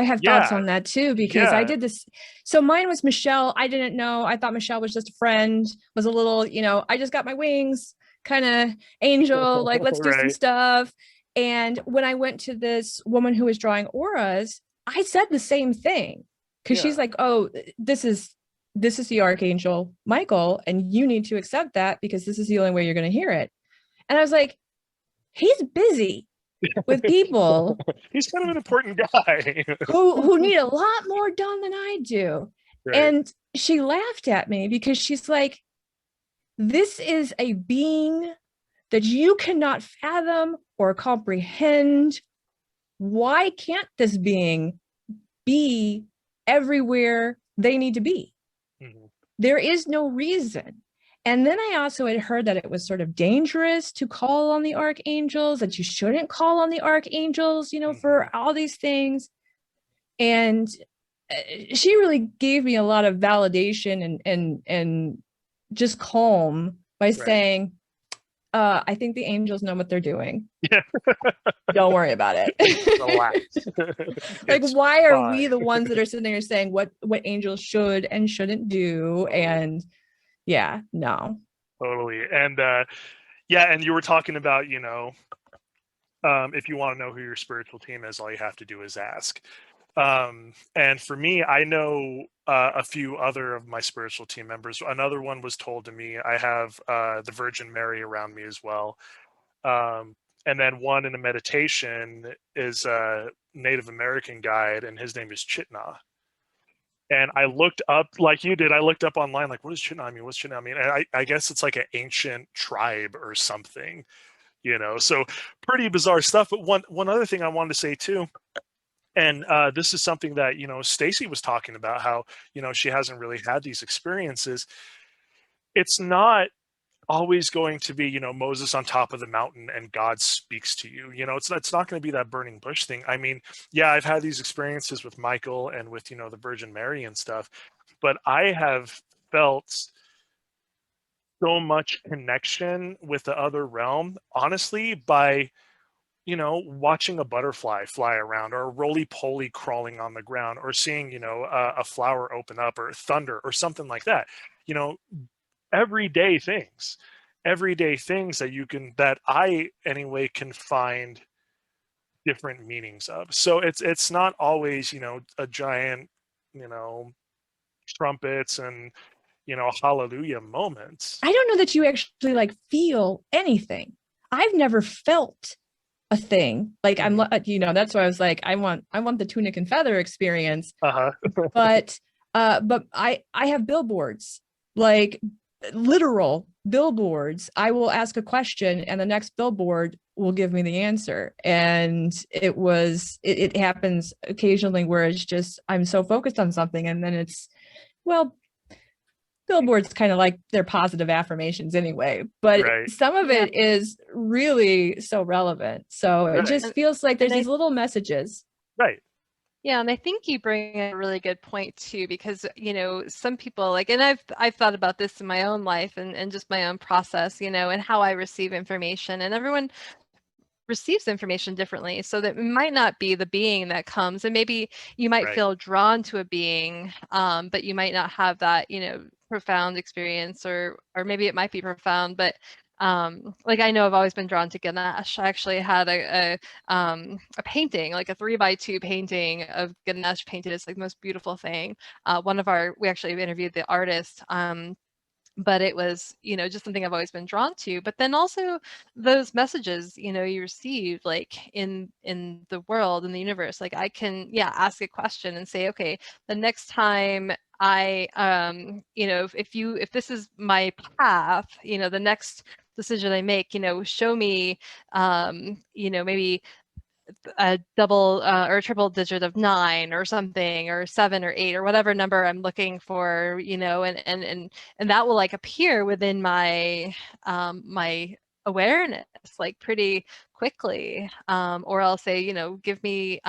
have thoughts on that too, because I did this. So mine was Michelle. I didn't know. I thought Michelle was just a friend, was a little, I just got my wings kind of angel, like, let's do some stuff. And when I went to this woman who was drawing auras, I said the same thing, because she's like, oh, this is the Archangel Michael, and you need to accept that because this is the only way you're going to hear it. And I was like, he's busy with people. He's kind of an important guy who need a lot more done than I do. Right. And she laughed at me because she's like, this is a being that you cannot fathom or comprehend. Why can't this being be everywhere they need to be? Mm-hmm. There is no reason. And then I also had heard that it was sort of dangerous to call on the archangels, that you shouldn't call on the archangels, you know, for all these things. And she really gave me a lot of validation and just calm by saying, I think the angels know what they're doing. Yeah. Don't worry about it. Like, why are we the ones that are sitting there saying what angels should and shouldn't do? And yeah, no. Totally. And and you were talking about, you know, if you want to know who your spiritual team is, all you have to do is ask. And for me, I know a few other of my spiritual team members. Another one was told to me. I have the Virgin Mary around me as well. And then one in a meditation is a Native American guide, and his name is Chitna. And I looked up, like you did, I looked up online, like, what does Chitna mean? What's Chitna mean? And I guess it's like an ancient tribe or something, you know, so pretty bizarre stuff. But one other thing I wanted to say too, and this is something that, you know, Stacy was talking about, how, you know, she hasn't really had these experiences. It's not always going to be, you know, Moses on top of the mountain and God speaks to you. You know, it's not going to be that burning bush thing. I mean, yeah, I've had these experiences with Michael and with, you know, the Virgin Mary and stuff, but I have felt so much connection with the other realm, honestly, by, you know, watching a butterfly fly around, or a roly-poly crawling on the ground, or seeing, you know, a flower open up, or thunder or something like that. You know, everyday things that I anyway can find different meanings of. So it's not always, you know, a giant, you know, trumpets and, you know, hallelujah moments. I don't know that you actually like feel anything. I've never felt a thing. Like, I'm, you know, that's why I was like, I want the tunic and feather experience. But I have billboards, like literal billboards. I will ask a question and the next billboard will give me the answer. And it happens occasionally where it's just, I'm so focused on something, and then it's, well, billboards kind of like they're positive affirmations anyway, but some of it is really so relevant. So it just feels like there's these little messages. Right. Yeah, and I think you bring a really good point too, because, you know, some people like, and I've thought about this in my own life and just my own process, you know, and how I receive information, and everyone receives information differently. So that it might not be the being that comes, and maybe you might feel drawn to a being, but you might not have that, you know, profound experience, or maybe it might be profound, but like, I know I've always been drawn to Ganesh. I actually had a painting, like a 3x2 painting of Ganesh painted. It's like the most beautiful thing. We actually interviewed the artist, but it was, you know, just something I've always been drawn to. But then also those messages, you know, you receive like in the world, in the universe, like I can, ask a question and say, okay, the next time I, you know, if this is my path, you know, the next decision I make, you know, show me, you know, maybe a double or a triple digit of 9 or something, or 7 or 8 or whatever number I'm looking for, you know, and that will like appear within my my awareness like pretty quickly, or I'll say, you know, give me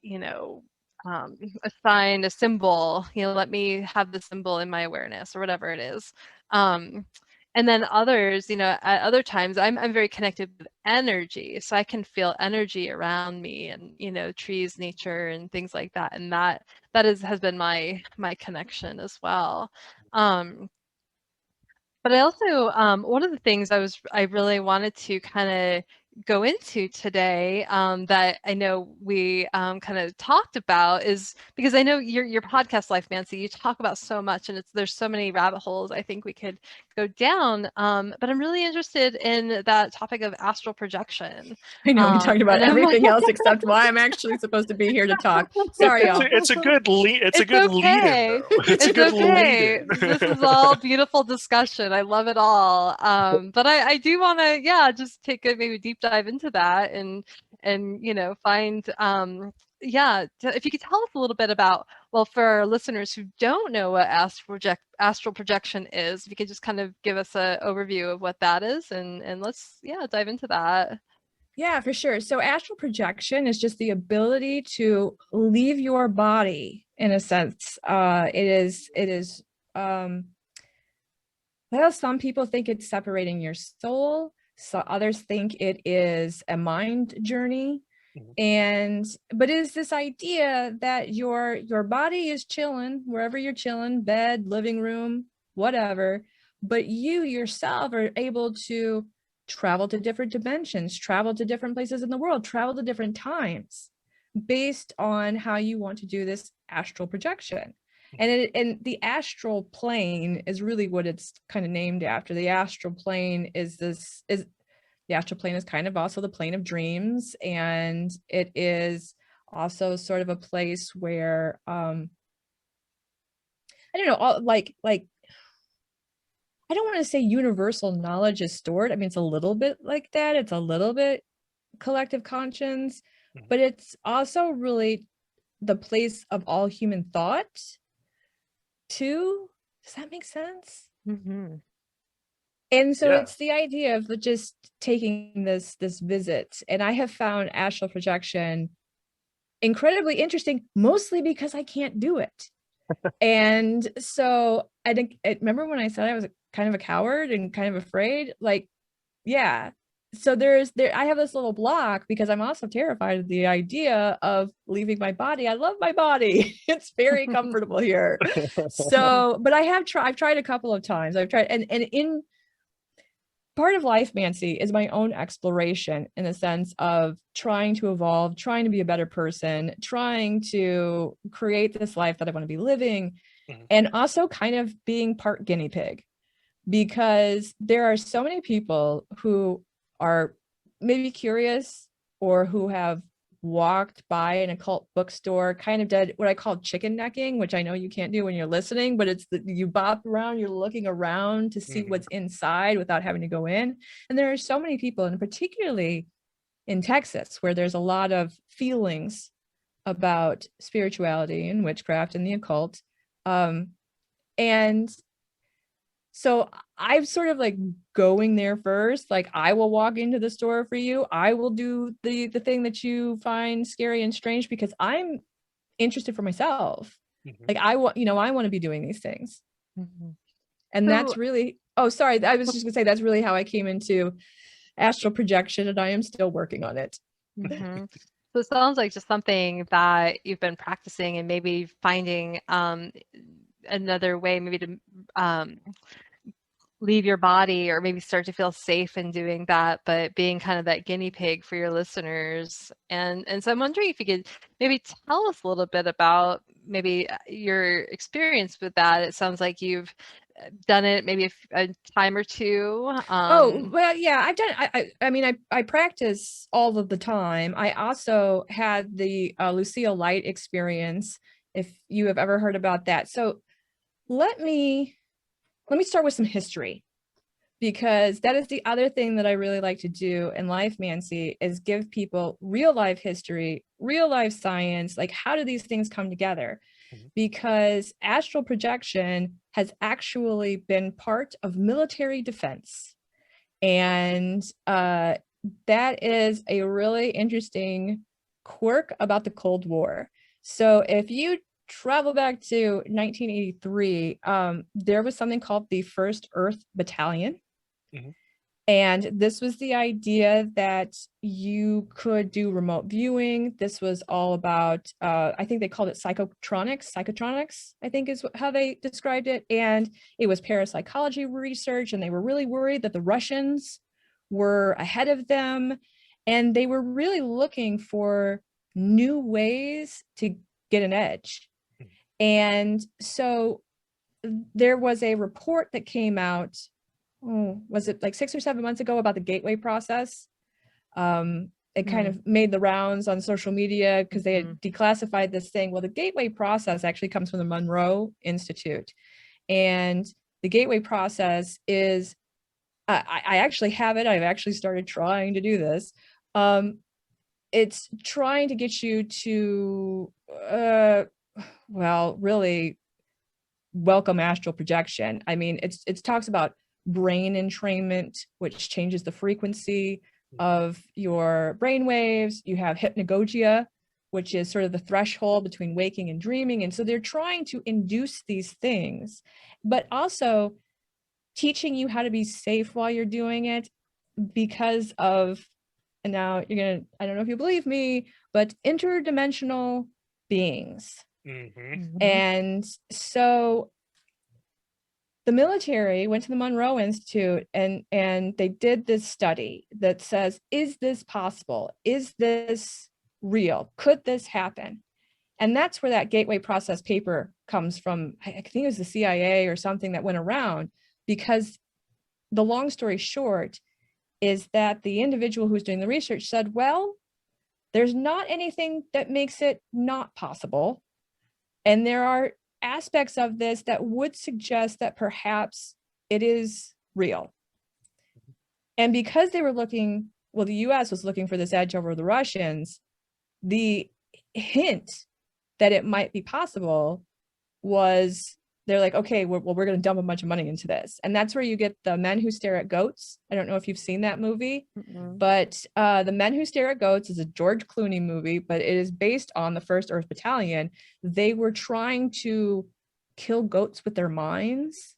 you know, a sign, a symbol, you know, let me have the symbol in my awareness, or whatever it is. And then others, you know, at other times I'm very connected with energy, so I can feel energy around me, and, you know, trees, nature, and things like that. And that has been my connection as well. But I also, one of the things I really wanted to kind of go into today, that I know we kind of talked about, is because I know your podcast, Lifemancy, you talk about so much, and there's so many rabbit holes I think we could go down. But I'm really interested in that topic of astral projection. I know we talked about and I'm like- everything else except why I'm actually supposed to be here to talk. Sorry, y'all. It's a good lead. It's a good okay. lead-in, though. It's a good okay. lead-in. This is all beautiful discussion. I love it all. But I do want to, just take a maybe deep dive into that and find if you could tell us a little bit about, well, for our listeners who don't know what astral projection is, if you could just kind of give us an overview of what that is, and let's dive into that. Yeah, for sure. So astral projection is just the ability to leave your body, in a sense. It is well, some people think it's separating your soul. So others think it is a mind journey. But it is this idea that your body is chilling wherever you're chilling, bed, living room, whatever, but you yourself are able to travel to different dimensions, travel to different places in the world, travel to different times based on how you want to do this astral projection. And the astral plane is really what it's kind of named after. The astral plane the astral plane is kind of also the plane of dreams, and it is also sort of a place where I don't know, like I don't want to say universal knowledge is stored. I mean, it's a little bit like that. It's a little bit collective conscience, but it's also really the place of all human thought too. Does that make sense? And so it's the idea of just taking this visit. And I have found astral projection incredibly interesting, mostly because I can't do it. And so I think, remember when I said I was kind of a coward and kind of afraid? Like, yeah. So I have this little block because I'm also terrified of the idea of leaving my body. I love my body. It's very comfortable here. So, but I've tried a couple of times. I've tried, and in part of Lifemancy is my own exploration, in the sense of trying to evolve, trying to be a better person, trying to create this life that I want to be living, and also kind of being part guinea pig, because there are so many people who are maybe curious or who have walked by an occult bookstore, kind of did what I call chicken necking, which I know you can't do when you're listening, but it's you bop around, you're looking around to see what's inside without having to go in. And there are so many people, and particularly in Texas, where there's a lot of feelings about spirituality and witchcraft and the occult. And so I'm sort of like going there first. Like, I will walk into the store for you. I will do the thing that you find scary and strange, because I'm interested for myself. Like, I want to be doing these things. And that's really, sorry, I was just gonna say, that's really how I came into astral projection, and I am still working on it. So it sounds like just something that you've been practicing, and maybe finding another way maybe to leave your body, or maybe start to feel safe in doing that, but being kind of that guinea pig for your listeners. And so I'm wondering if you could maybe tell us a little bit about maybe your experience with that. It sounds like you've done it maybe a time or two. Well, yeah, I've done. I mean, I practice all of the time. I also had the Lucille Light experience, if you have ever heard about that. So let me start with some history, because that is the other thing that I really like to do in Lifemancy, is give people real life history, real life science, like how do these things come together? Because astral projection has actually been part of military defense. And that is a really interesting quirk about the Cold War. So if you travel back to 1983, there was something called the 1st Earth Battalion. And this was the idea that you could do remote viewing. This was all about, I think they called it psychotronics, I think is how they described it. And it was parapsychology research, and they were really worried that the Russians were ahead of them. And they were really looking for new ways to get an edge. And so there was a report that came out, was it like 6 or 7 months ago, about the gateway process? It kind of made the rounds on social media because they had declassified this thing. Well, the gateway process actually comes from the Monroe Institute. And the gateway process is, I actually have it. I've actually started trying to do this. It's trying to get you to, well, really welcome astral projection. I mean, it talks about brain entrainment, which changes the frequency of your brain waves. You have hypnagogia, which is sort of the threshold between waking and dreaming. And so they're trying to induce these things, but also teaching you how to be safe while you're doing it because of, and now you're gonna, I don't know if you believe me, but interdimensional beings. And so the military went to the Monroe Institute and they did this study that says, is this possible? Is this real? Could this happen? And that's where that gateway process paper comes from. I think it was the CIA or something that went around, because the long story short is that the individual who was doing the research said, well, there's not anything that makes it not possible. And there are aspects of this that would suggest that perhaps it is real. And because they were looking, well, the US was looking for this edge over the Russians, the hint that it might be possible was, they're like, okay, we're going to dump a bunch of money into this. And that's where you get The Men Who Stare at Goats. I don't know if you've seen that movie, but The Men Who Stare at Goats is a George Clooney movie, but it is based on the 1st Earth Battalion. They were trying to kill goats with their minds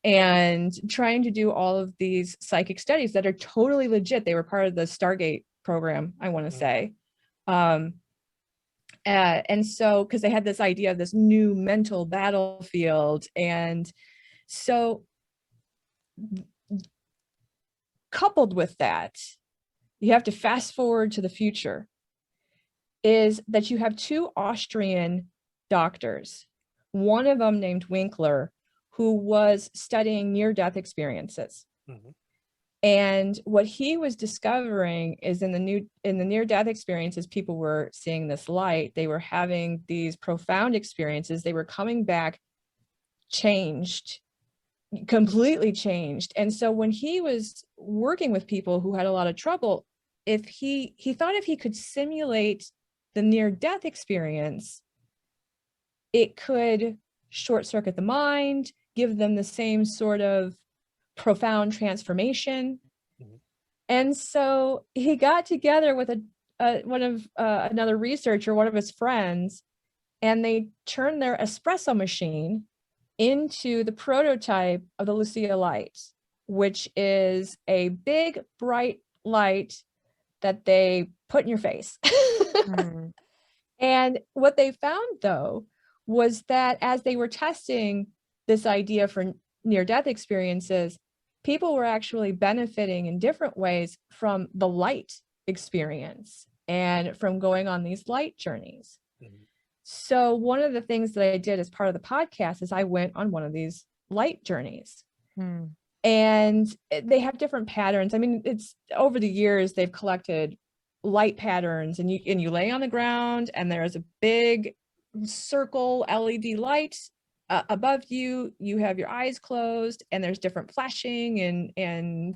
and trying to do all of these psychic studies that are totally legit. They were part of the Stargate program, I want to say. And so, because they had this idea of this new mental battlefield. And so coupled with that, you have to fast forward to the future, is that you have 2 Austrian doctors, one of them named Winkler, who was studying near-death experiences. And what he was discovering is in the near-death experiences, people were seeing this light. They were having these profound experiences. They were coming back changed, completely changed. And so when he was working with people who had a lot of trouble, if he thought if he could simulate the near-death experience, it could short circuit the mind, give them the same sort of profound transformation. And so he got together with another researcher, one of his friends, and they turned their espresso machine into the prototype of the Lucia light, which is a big bright light that they put in your face. And what they found, though, was that as they were testing this idea for near-death experiences, people were actually benefiting in different ways from the light experience and from going on these light journeys. So one of the things that I did as part of the podcast is I went on one of these light journeys. And they have different patterns. I mean, it's over the years, they've collected light patterns, and you lay on the ground and there's a big circle LED light above you. You have your eyes closed and there's different flashing, and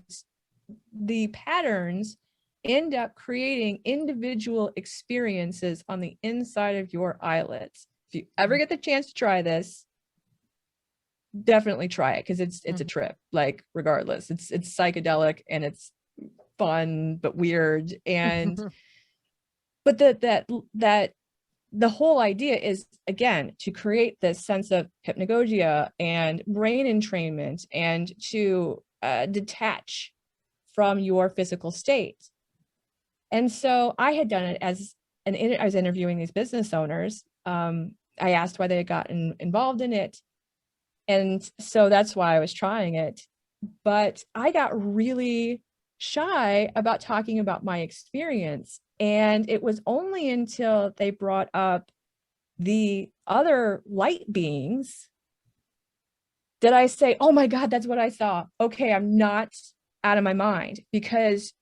the patterns end up creating individual experiences on the inside of your eyelids. If you ever get the chance to try this, definitely try it, because it's a trip, like, regardless. It's psychedelic and it's fun but weird. And but that the whole idea is, again, to create this sense of hypnagogia and brain entrainment, and to detach from your physical state. And so I had done it as I was interviewing these business owners. I asked why they had gotten involved in it. And so that's why I was trying it. But I got really shy about talking about my experience. And it was only until they brought up the other light beings that I say, oh my God, that's what I saw. Okay, I'm not out of my mind, because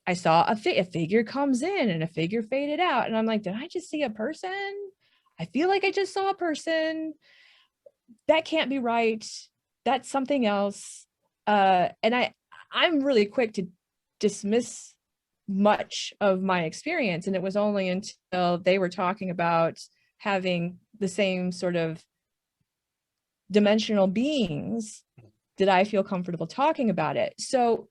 I saw a figure comes in and a figure faded out. And I'm like, did I just see a person? I feel like I just saw a person. That can't be right. That's something else. And I'm really quick to dismiss much of my experience. And it was only until they were talking about having the same sort of dimensional beings did I feel comfortable talking about it. So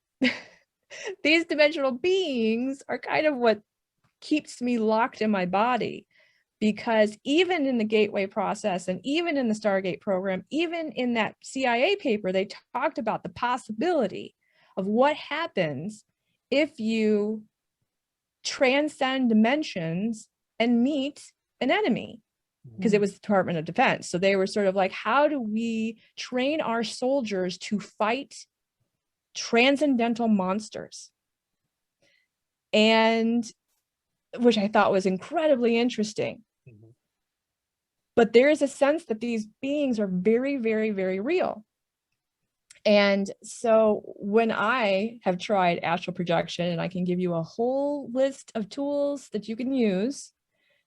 these dimensional beings are kind of what keeps me locked in my body, because even in the gateway process and even in the Stargate program, even in that CIA paper, they talked about the possibility of what happens if you transcend dimensions and meet an enemy, because it was the Department of Defense. So they were sort of like, how do we train our soldiers to fight transcendental monsters? And which I thought was incredibly interesting. But there is a sense that these beings are very, very, very real. And so when I have tried astral projection, and I can give you a whole list of tools that you can use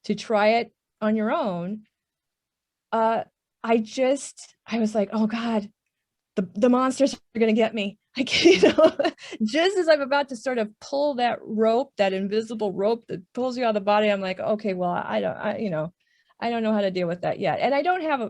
to try it on your own, I was like, oh God, the monsters are going to get me. Like, just as I'm about to sort of pull that rope, that invisible rope that pulls you out of the body, I'm like, okay, well, I don't know how to deal with that yet. And I don't have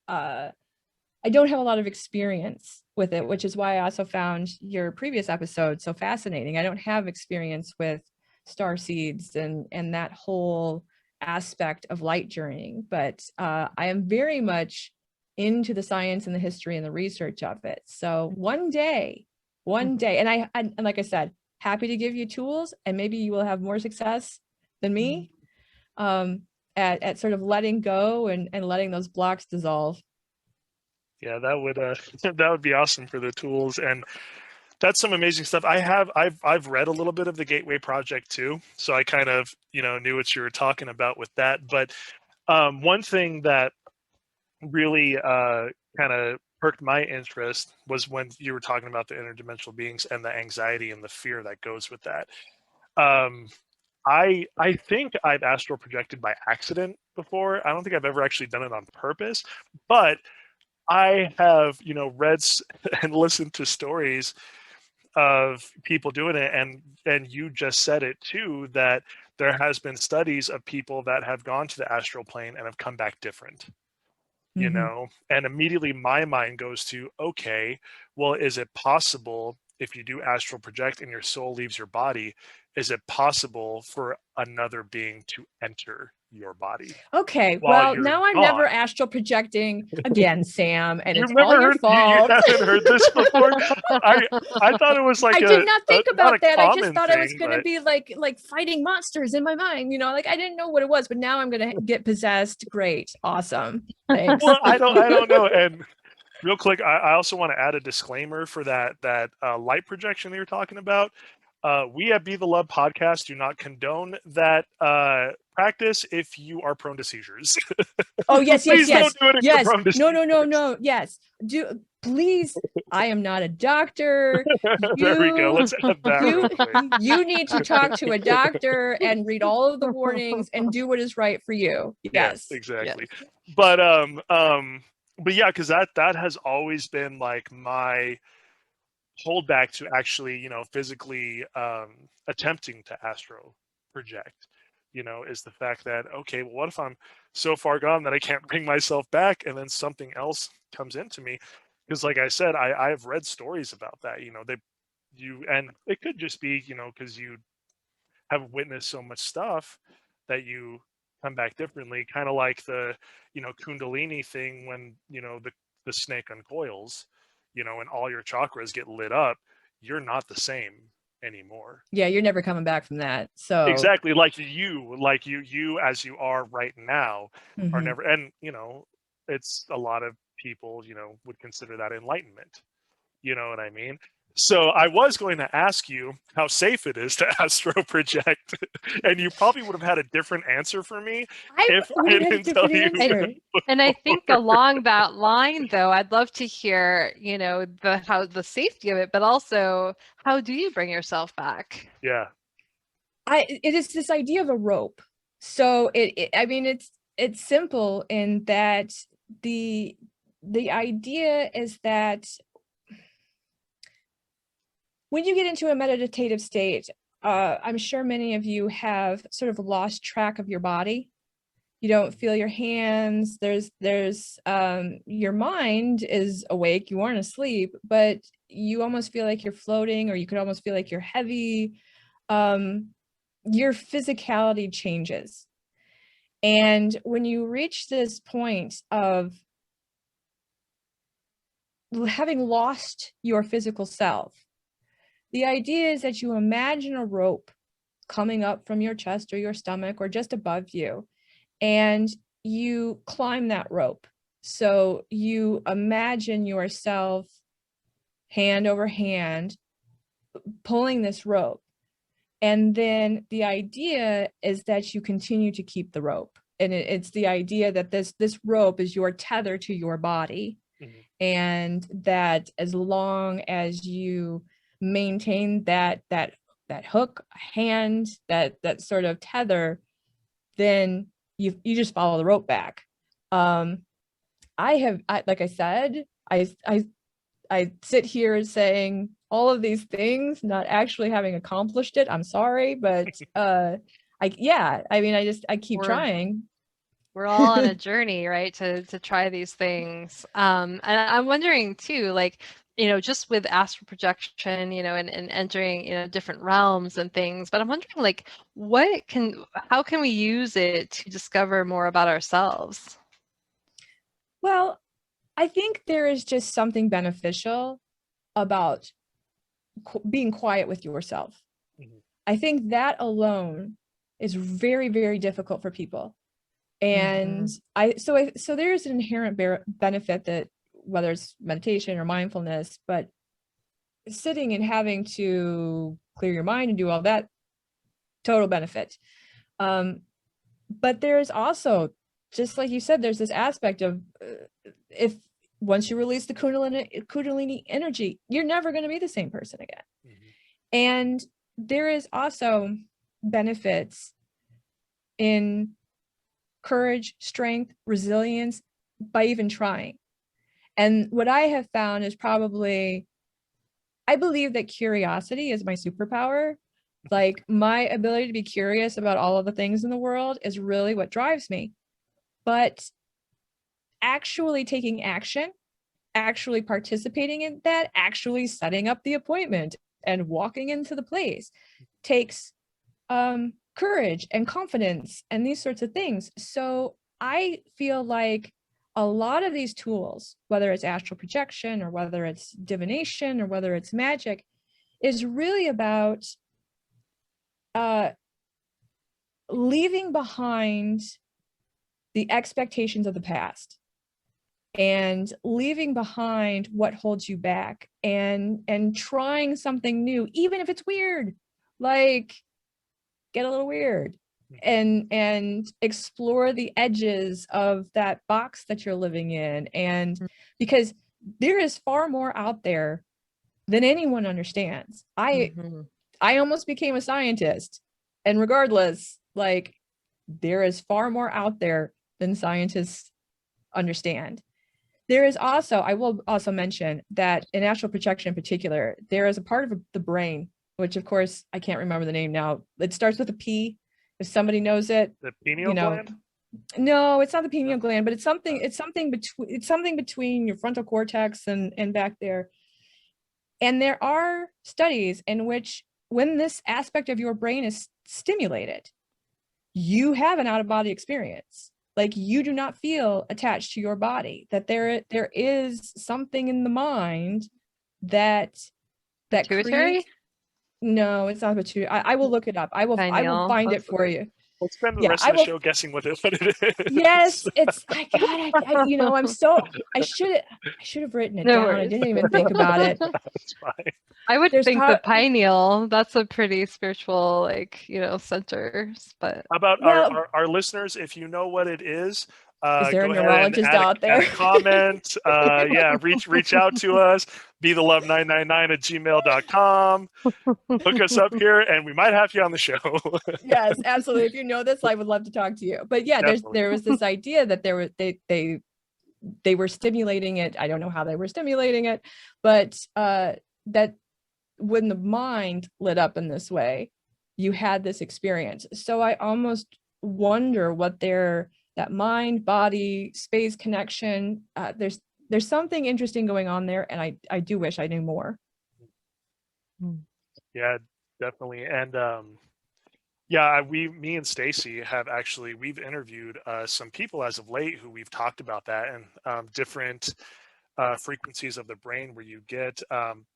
a lot of experience with it, which is why I also found your previous episode so fascinating. I don't have experience with star seeds and that whole aspect of light journeying, but I am very much into the science and the history and the research of it. So one day, and like I said, happy to give you tools, and maybe you will have more success than me at sort of letting go and letting those blocks dissolve. Yeah, that would be awesome for the tools, and that's some amazing stuff. I've read a little bit of the Gateway Project too, so I kind of knew what you were talking about with that. But one thing that really kind of perked my interest was when you were talking about the interdimensional beings and the anxiety and the fear that goes with that. I think I've astral projected by accident before. I don't think I've ever actually done it on purpose, but I have, read and listened to stories of people doing it, and you just said it too, that there has been studies of people that have gone to the astral plane and have come back different. And immediately my mind goes to, okay, well, is it possible if you do astral project and your soul leaves your body, is it possible for another being to enter your body? Okay, well, now I'm never astral projecting again, Sam, and it's all your fault. You haven't heard this before? I thought it was like I did not think about that. I just thought I was going to be like fighting monsters in my mind, like I didn't know what it was, but now I'm going to get possessed. Great, awesome. Thanks. Well, I don't know. And real quick, I also want to add a disclaimer for that light projection that you're talking about. We at Be the Love podcast do not condone that practice if you are prone to seizures. Oh, yes. Don't do it if you're prone to seizures. No. Yes. Please. I am not a doctor. There we go. Let's add that. You need to talk to a doctor and read all of the warnings and do what is right for you. Yes, exactly. Yes. But yeah, because that has always been like my holdback to actually, physically attempting to astro project, is the fact that, okay, well, what if I'm so far gone that I can't bring myself back, and then something else comes into me? Because like I said, I've read stories about that, and it could just be, because you have witnessed so much stuff that you come back differently, kind of like the, Kundalini thing when, the snake uncoils, and all your chakras get lit up, you're not the same anymore. Yeah, you're never coming back from that. So exactly, like you as you are right now are Mhm. never. And it's a lot of people would consider that enlightenment. You know what I mean? So I was going to ask you how safe it is to astro project, and you probably would have had a different answer for me if would I have had a didn't tell different you. answer. And I think along that line, though, I'd love to hear, the safety of it, but also how do you bring yourself back? Yeah. It is this idea of a rope. So I mean, it's simple in that the idea is that when you get into a meditative state, I'm sure many of you have sort of lost track of your body. You don't feel your hands. There's your mind is awake. You aren't asleep, but you almost feel like you're floating, or you could almost feel like you're heavy. Your physicality changes. And when you reach this point of having lost your physical self, the idea is that you imagine a rope coming up from your chest or your stomach or just above you, and you climb that rope. So you imagine yourself hand over hand pulling this rope. And then the idea is that you continue to keep the rope. And it's the idea that this rope is your tether to your body. Mhm. And that as long as you maintain that hook hand, that sort of tether, then you just follow the rope back. Like I said, I sit here saying all of these things, not actually having accomplished it. I'm sorry, but I keep trying. We're all on a journey, right, to try these things. And I'm wondering too, like, just with astral projection, and entering, different realms and things, but I'm wondering, like, how can we use it to discover more about ourselves? Well, I think there is just something beneficial about being quiet with yourself. Mhm. I think that alone is very, very difficult for people. And so there's an inherent benefit that, whether it's meditation or mindfulness, but sitting and having to clear your mind and do all that, total benefit. But there's also, just like you said, there's this aspect of if once you release the kundalini energy, you're never going to be the same person again. Mhm. And there is also benefits in courage, strength, resilience by even trying. And what I have found is I believe that curiosity is my superpower. Like, my ability to be curious about all of the things in the world is really what drives me. But actually taking action, actually participating in that, actually setting up the appointment and walking into the place takes courage and confidence and these sorts of things. So I feel like a lot of these tools, whether it's astral projection or whether it's divination or whether it's magic, is really about leaving behind the expectations of the past and leaving behind what holds you back and trying something new, even if it's weird. Like, get a little weird and explore the edges of that box that you're living in. And because there is far more out there than anyone understands. I almost became a scientist, and regardless, like, there is far more out there than scientists understand. There is also, I will also mention that in astral projection in particular, there is a part of the brain, which of course I can't remember the name now. It starts with a P. If somebody knows it, The pineal gland? No, it's not the pineal gland, but it's something between your frontal cortex and back there. And there are studies in which, when this aspect of your brain is stimulated, you have an out-of-body experience. Like, you do not feel attached to your body, that there is something in the mind that that Pituitary? creek. No, it's not pituitary. I will look it up. I will Pineal. find it for you. Let's spend the Yeah, rest I of the will. show guessing what it is. Yes, it's you know, I should have written it No down. I worries. didn't even think about it. That's fine. I would There's think pro- the pineal, that's a pretty spiritual, like, you know, center. But How about Well- our listeners? If you know what it is there a go ahead and neurologist add out there? add a comment. Yeah, reach out to us. BeTheLove999@gmail.com. Look us up here, and we might have you on the show. Yes, absolutely. If you know this, I would love to talk to you. But yeah, Definitely. there was this idea that they were stimulating it. I don't know how they were stimulating it, but that when the mind lit up in this way, you had this experience. So I almost wonder what that mind body space connection. There's something interesting going on there, and I do wish I knew more. Yeah, definitely. And yeah, me and Stacy we've interviewed some people as of late who we've talked about that, and different frequencies of the brain where you get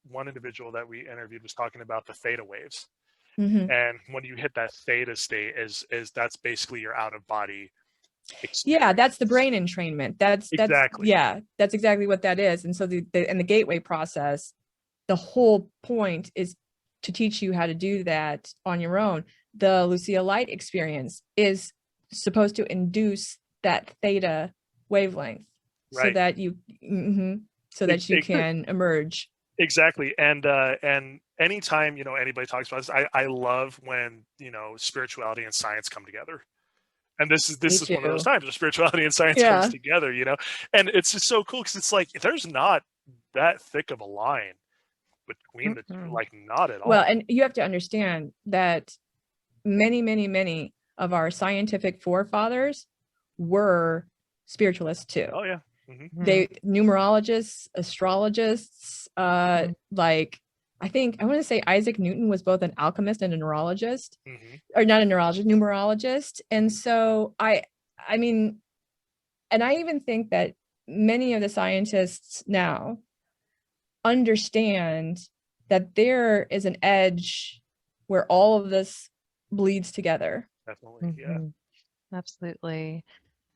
one individual that we interviewed was talking about the theta waves. Mm-hmm. And when you hit that theta state is that's basically your out of body experience. Yeah, that's the brain entrainment. That's exactly. Yeah, that's exactly what that is. And so the gateway process, the whole point is to teach you how to do that on your own. The Lucia Light experience is supposed to induce that theta wavelength, right. so that you can emerge. Exactly. And anytime, anybody talks about this, I love when, spirituality and science come together. And this is one of those times where spirituality and science comes together, and it's just so cool because it's like there's not that thick of a line between the two, like not at all. Well, and you have to understand that many of our scientific forefathers were spiritualists too. Oh yeah. Mm-hmm. They numerologists, astrologists, like I want to say Isaac Newton was both an alchemist and a neurologist, or not a neurologist, numerologist. And so I mean, and I even think that many of the scientists now understand that there is an edge where all of this bleeds together. Definitely, yeah. Absolutely.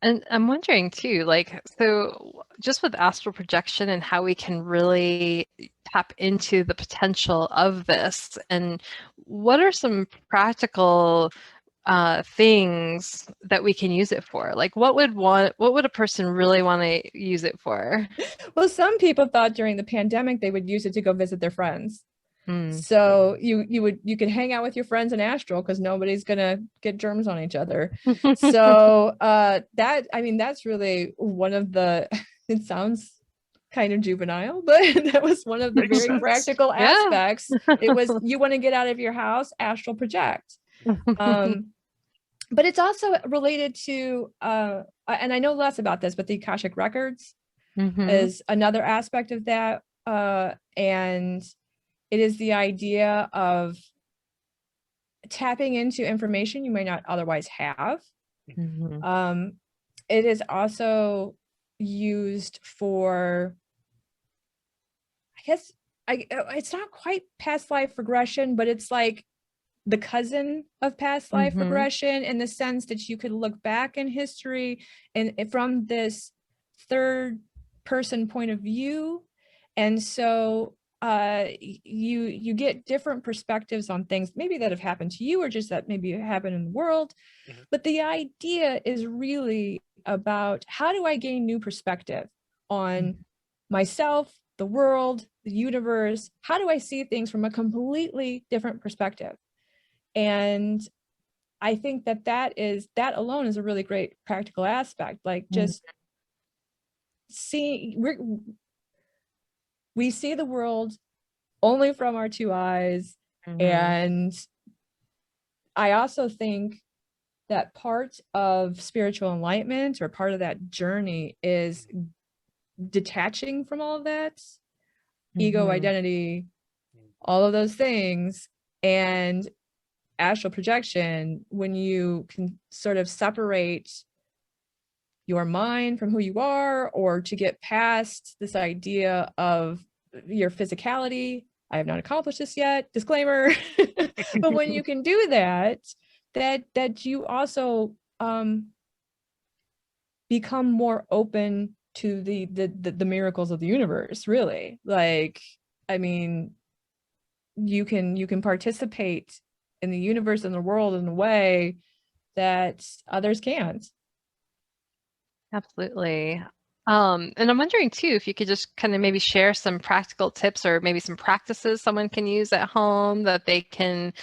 And I'm wondering too, like, so just with astral projection and how we can really tap into the potential of this, and what are some practical things that we can use it for? Like, what would a person really want to use it for? Well, some people thought during the pandemic they would use it to go visit their friends. So you could hang out with your friends in astral because nobody's gonna get germs on each other. So that's really one of the, it sounds kind of juvenile, but that was one of the very practical aspects. It was, you want to get out of your house, astral project. But it's also related to and I know less about this, but the Akashic records is another aspect of that, and it is the idea of tapping into information you may not otherwise have. It is also used for, I guess, it's not quite past life regression, but it's like the cousin of past life regression, in the sense that you could look back in history and from this third person point of view. And so you get different perspectives on things maybe that have happened to you, or just that maybe happen in the world. But the idea is really about, how do I gain new perspective on myself, the world, the universe? How do I see things from a completely different perspective? And I think that alone is a really great practical aspect. Like, just we see the world only from our two eyes. And I also think that part of spiritual enlightenment, or part of that journey, is detaching from all of that, ego, identity, all of those things. And astral projection, when you can sort of separate your mind from who you are, or to get past this idea of your physicality, I have not accomplished this yet, disclaimer. But when you can do that you also become more open to the miracles of the universe, really. Like, I mean, you can participate in the universe and the world in a way that others can't. Absolutely. And I'm wondering too, if you could just kind of maybe share some practical tips or maybe some practices someone can use at home that they can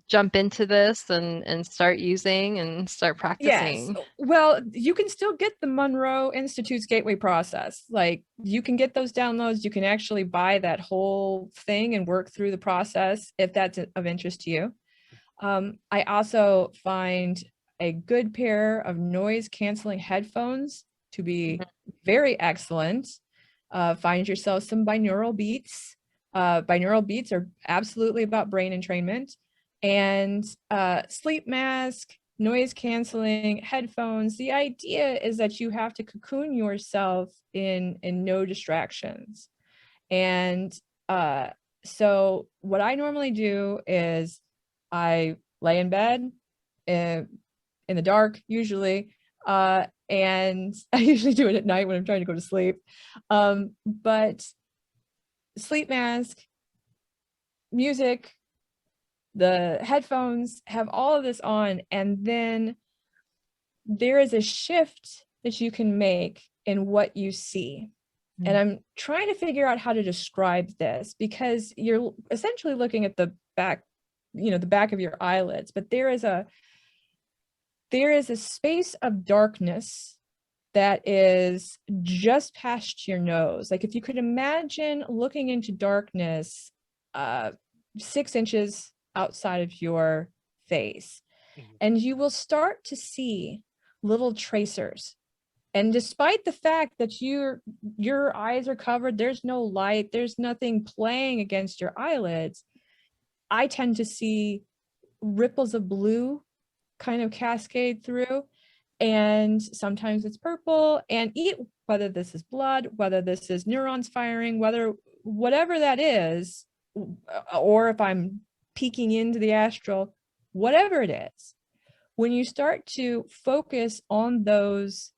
jump into this and start using and start practicing. Yes. Well, you can still get the Monroe Institute's gateway process. Like, you can get those downloads. You can actually buy that whole thing and work through the process if that's of interest to you. I also find a good pair of noise canceling headphones to be very excellent. Find yourself some binaural beats. Binaural beats are absolutely about brain entrainment. And sleep mask, noise canceling headphones. The idea is that you have to cocoon yourself in no distractions. And so what I normally do is I lay in bed in the dark, usually, and I usually do it at night when I'm trying to go to sleep. But sleep mask, music, the headphones, have all of this on, and then there is a shift that you can make in what you see. And I'm trying to figure out how to describe this, because you're essentially looking at the back, the back of your eyelids, but there is a space of darkness that is just past your nose. Like, if you could imagine looking into darkness 6 inches outside of your face, and you will start to see little tracers. And despite the fact that your eyes are covered, there's no light, there's nothing playing against your eyelids, I tend to see ripples of blue kind of cascade through, and sometimes it's purple, and whether this is blood, whether this is neurons firing, whatever that is, or if I'm peeking into the astral, whatever it is, when you start to focus on those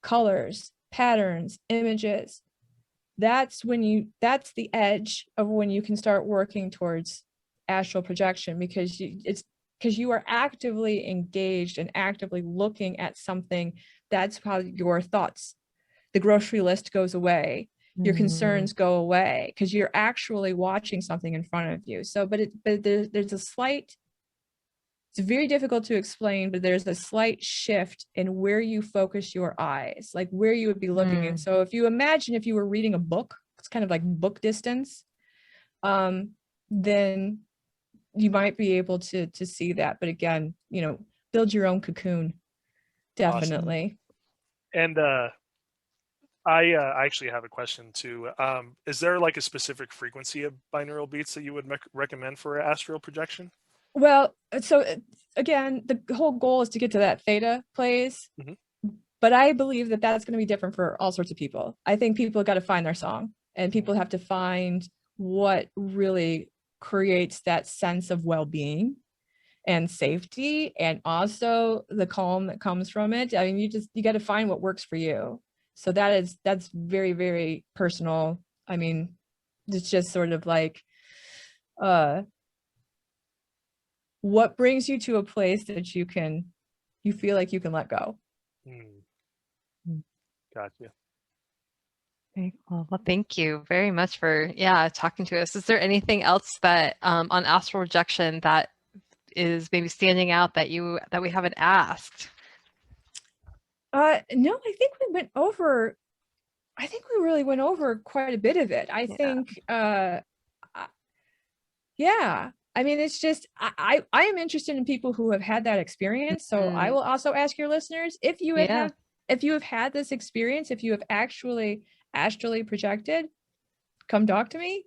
colors, patterns, images, that's the edge of when you can start working towards astral projection, because you are actively engaged and actively looking at something. That's how your thoughts, the grocery list goes away, your concerns go away, because you're actually watching something in front of you. So, but there's a slight, it's very difficult to explain, but there's a slight shift in where you focus your eyes, like where you would be looking at. So if you imagine if you were reading a book, it's kind of like book distance, then you might be able to see that. But again, build your own cocoon, definitely. Awesome. And I actually have a question too. Is there like a specific frequency of binaural beats that you would recommend for astral projection? Well, so again, the whole goal is to get to that theta place, but I believe that that's going to be different for all sorts of people. I think people got to find their song, and people have to find what really creates that sense of well-being and safety, and also the calm that comes from it. I mean, you got to find what works for you. So that's very, very personal. I mean, it's just sort of like, what brings you to a place that you feel like you can let go. Gotcha. Very cool. Well, thank you very much for talking to us. Is there anything else that on astral projection that is maybe standing out that we haven't asked? No, I think we really went over quite a bit of it. I think I mean, it's just I am interested in people who have had that experience. So I will also ask your listeners, if you have had this experience, if you have actually astrally projected, come talk to me.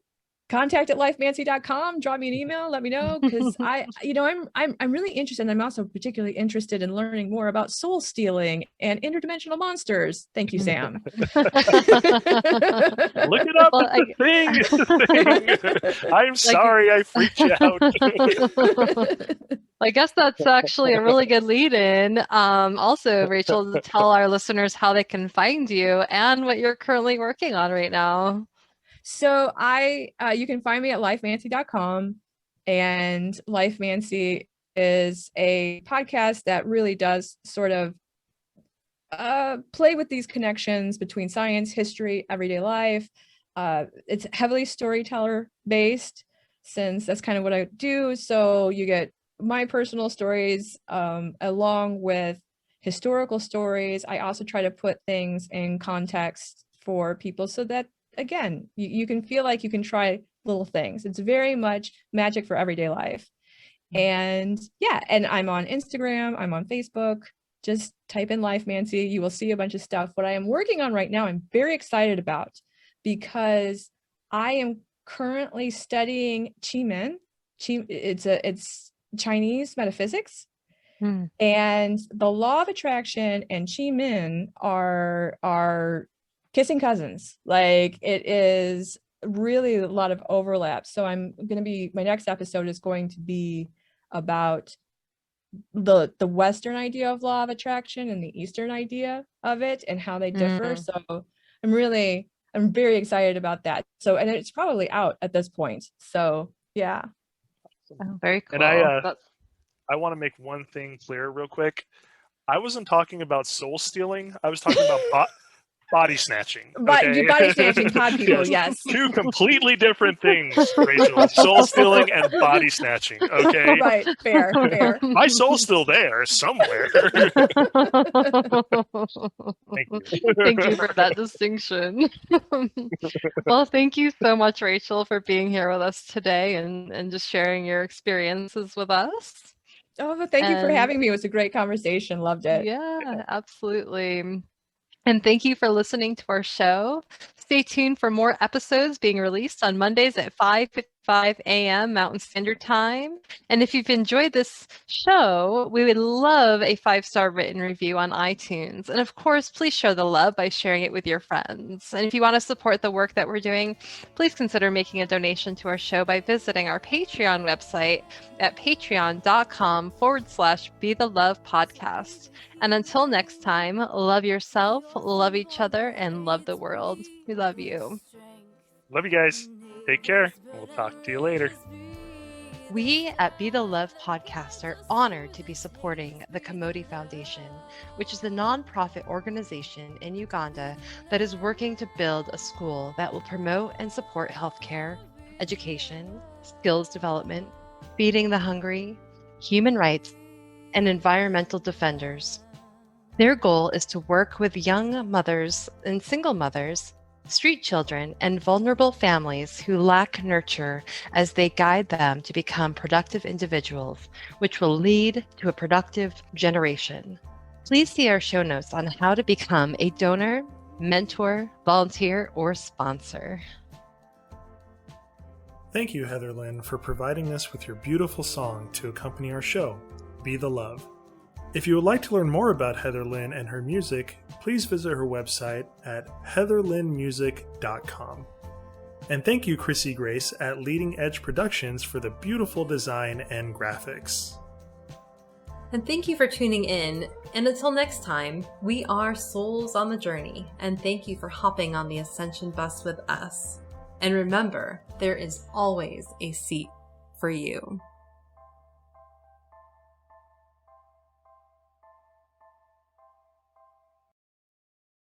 contact@lifemancy.com. Drop me an email, let me know, because I'm really interested, and I'm also particularly interested in learning more about soul stealing and interdimensional monsters. Thank you, Sam. Look it up. Well, It's a thing. I'm sorry I freaked you out. I guess that's actually a really good lead-in. Also, Rachel, to tell our listeners how they can find you and what you're currently working on right now. So you can find me at lifemancy.com, and Lifemancy is a podcast that really does sort of play with these connections between science, history, everyday life. It's heavily storyteller based, since that's kind of what I do. So you get my personal stories along with historical stories. I also try to put things in context for people so that, again, you can feel like you can try little things. It's very much magic for everyday life. And yeah, and I'm on Instagram, I'm on Facebook. Just type in Lifemancy, you will see a bunch of stuff. What I am working on right now, I'm very excited about, because I am currently studying Qi. It's Chinese metaphysics. And the law of attraction and Qi are kissing cousins. Like, it is really a lot of overlap. So my next episode is going to be about the Western idea of law of attraction and the Eastern idea of it and how they differ. So I'm very excited about that. So, and it's probably out at this point. So yeah. Oh, very cool. And I want to make one thing clear real quick. I wasn't talking about soul stealing. I was talking about body snatching. Okay? Body snatching, pod people, yes. Two completely different things, Rachel. Soul stealing and body snatching. Okay. Right. Fair. My soul's still there somewhere. Thank you. Thank you for that distinction. Well, thank you so much, Rachel, for being here with us today and just sharing your experiences with us. Oh, but thank you for having me. It was a great conversation. Loved it. Yeah, absolutely. And thank you for listening to our show. Stay tuned for more episodes being released on Mondays at 5:55 a.m. Mountain Standard Time. And if you've enjoyed this show, we would love a 5-star written review on iTunes. And of course, please show the love by sharing it with your friends. And if you want to support the work that we're doing, please consider making a donation to our show by visiting our Patreon website at patreon.com/BeTheLovePodcast. And until next time, love yourself, love each other, and love the world. We love you. Love you guys. Take care. We'll talk to you later. We at Be the Love Podcast are honored to be supporting the Kamoti Foundation, which is a nonprofit organization in Uganda that is working to build a school that will promote and support healthcare, education, skills development, feeding the hungry, human rights, and environmental defenders. Their goal is to work with young mothers and single mothers, street children, and vulnerable families who lack nurture as they guide them to become productive individuals, which will lead to a productive generation. Please see our show notes on how to become a donor, mentor, volunteer, or sponsor. Thank you, Heather Lynn, for providing us with your beautiful song to accompany our show, Be the Love. If you would like to learn more about Heather Lynn and her music, please visit her website at heatherlynnmusic.com. And thank you, Chrissy Grace at Leading Edge Productions for the beautiful design and graphics. And thank you for tuning in. And until next time, we are souls on the journey. And thank you for hopping on the Ascension bus with us. And remember, there is always a seat for you.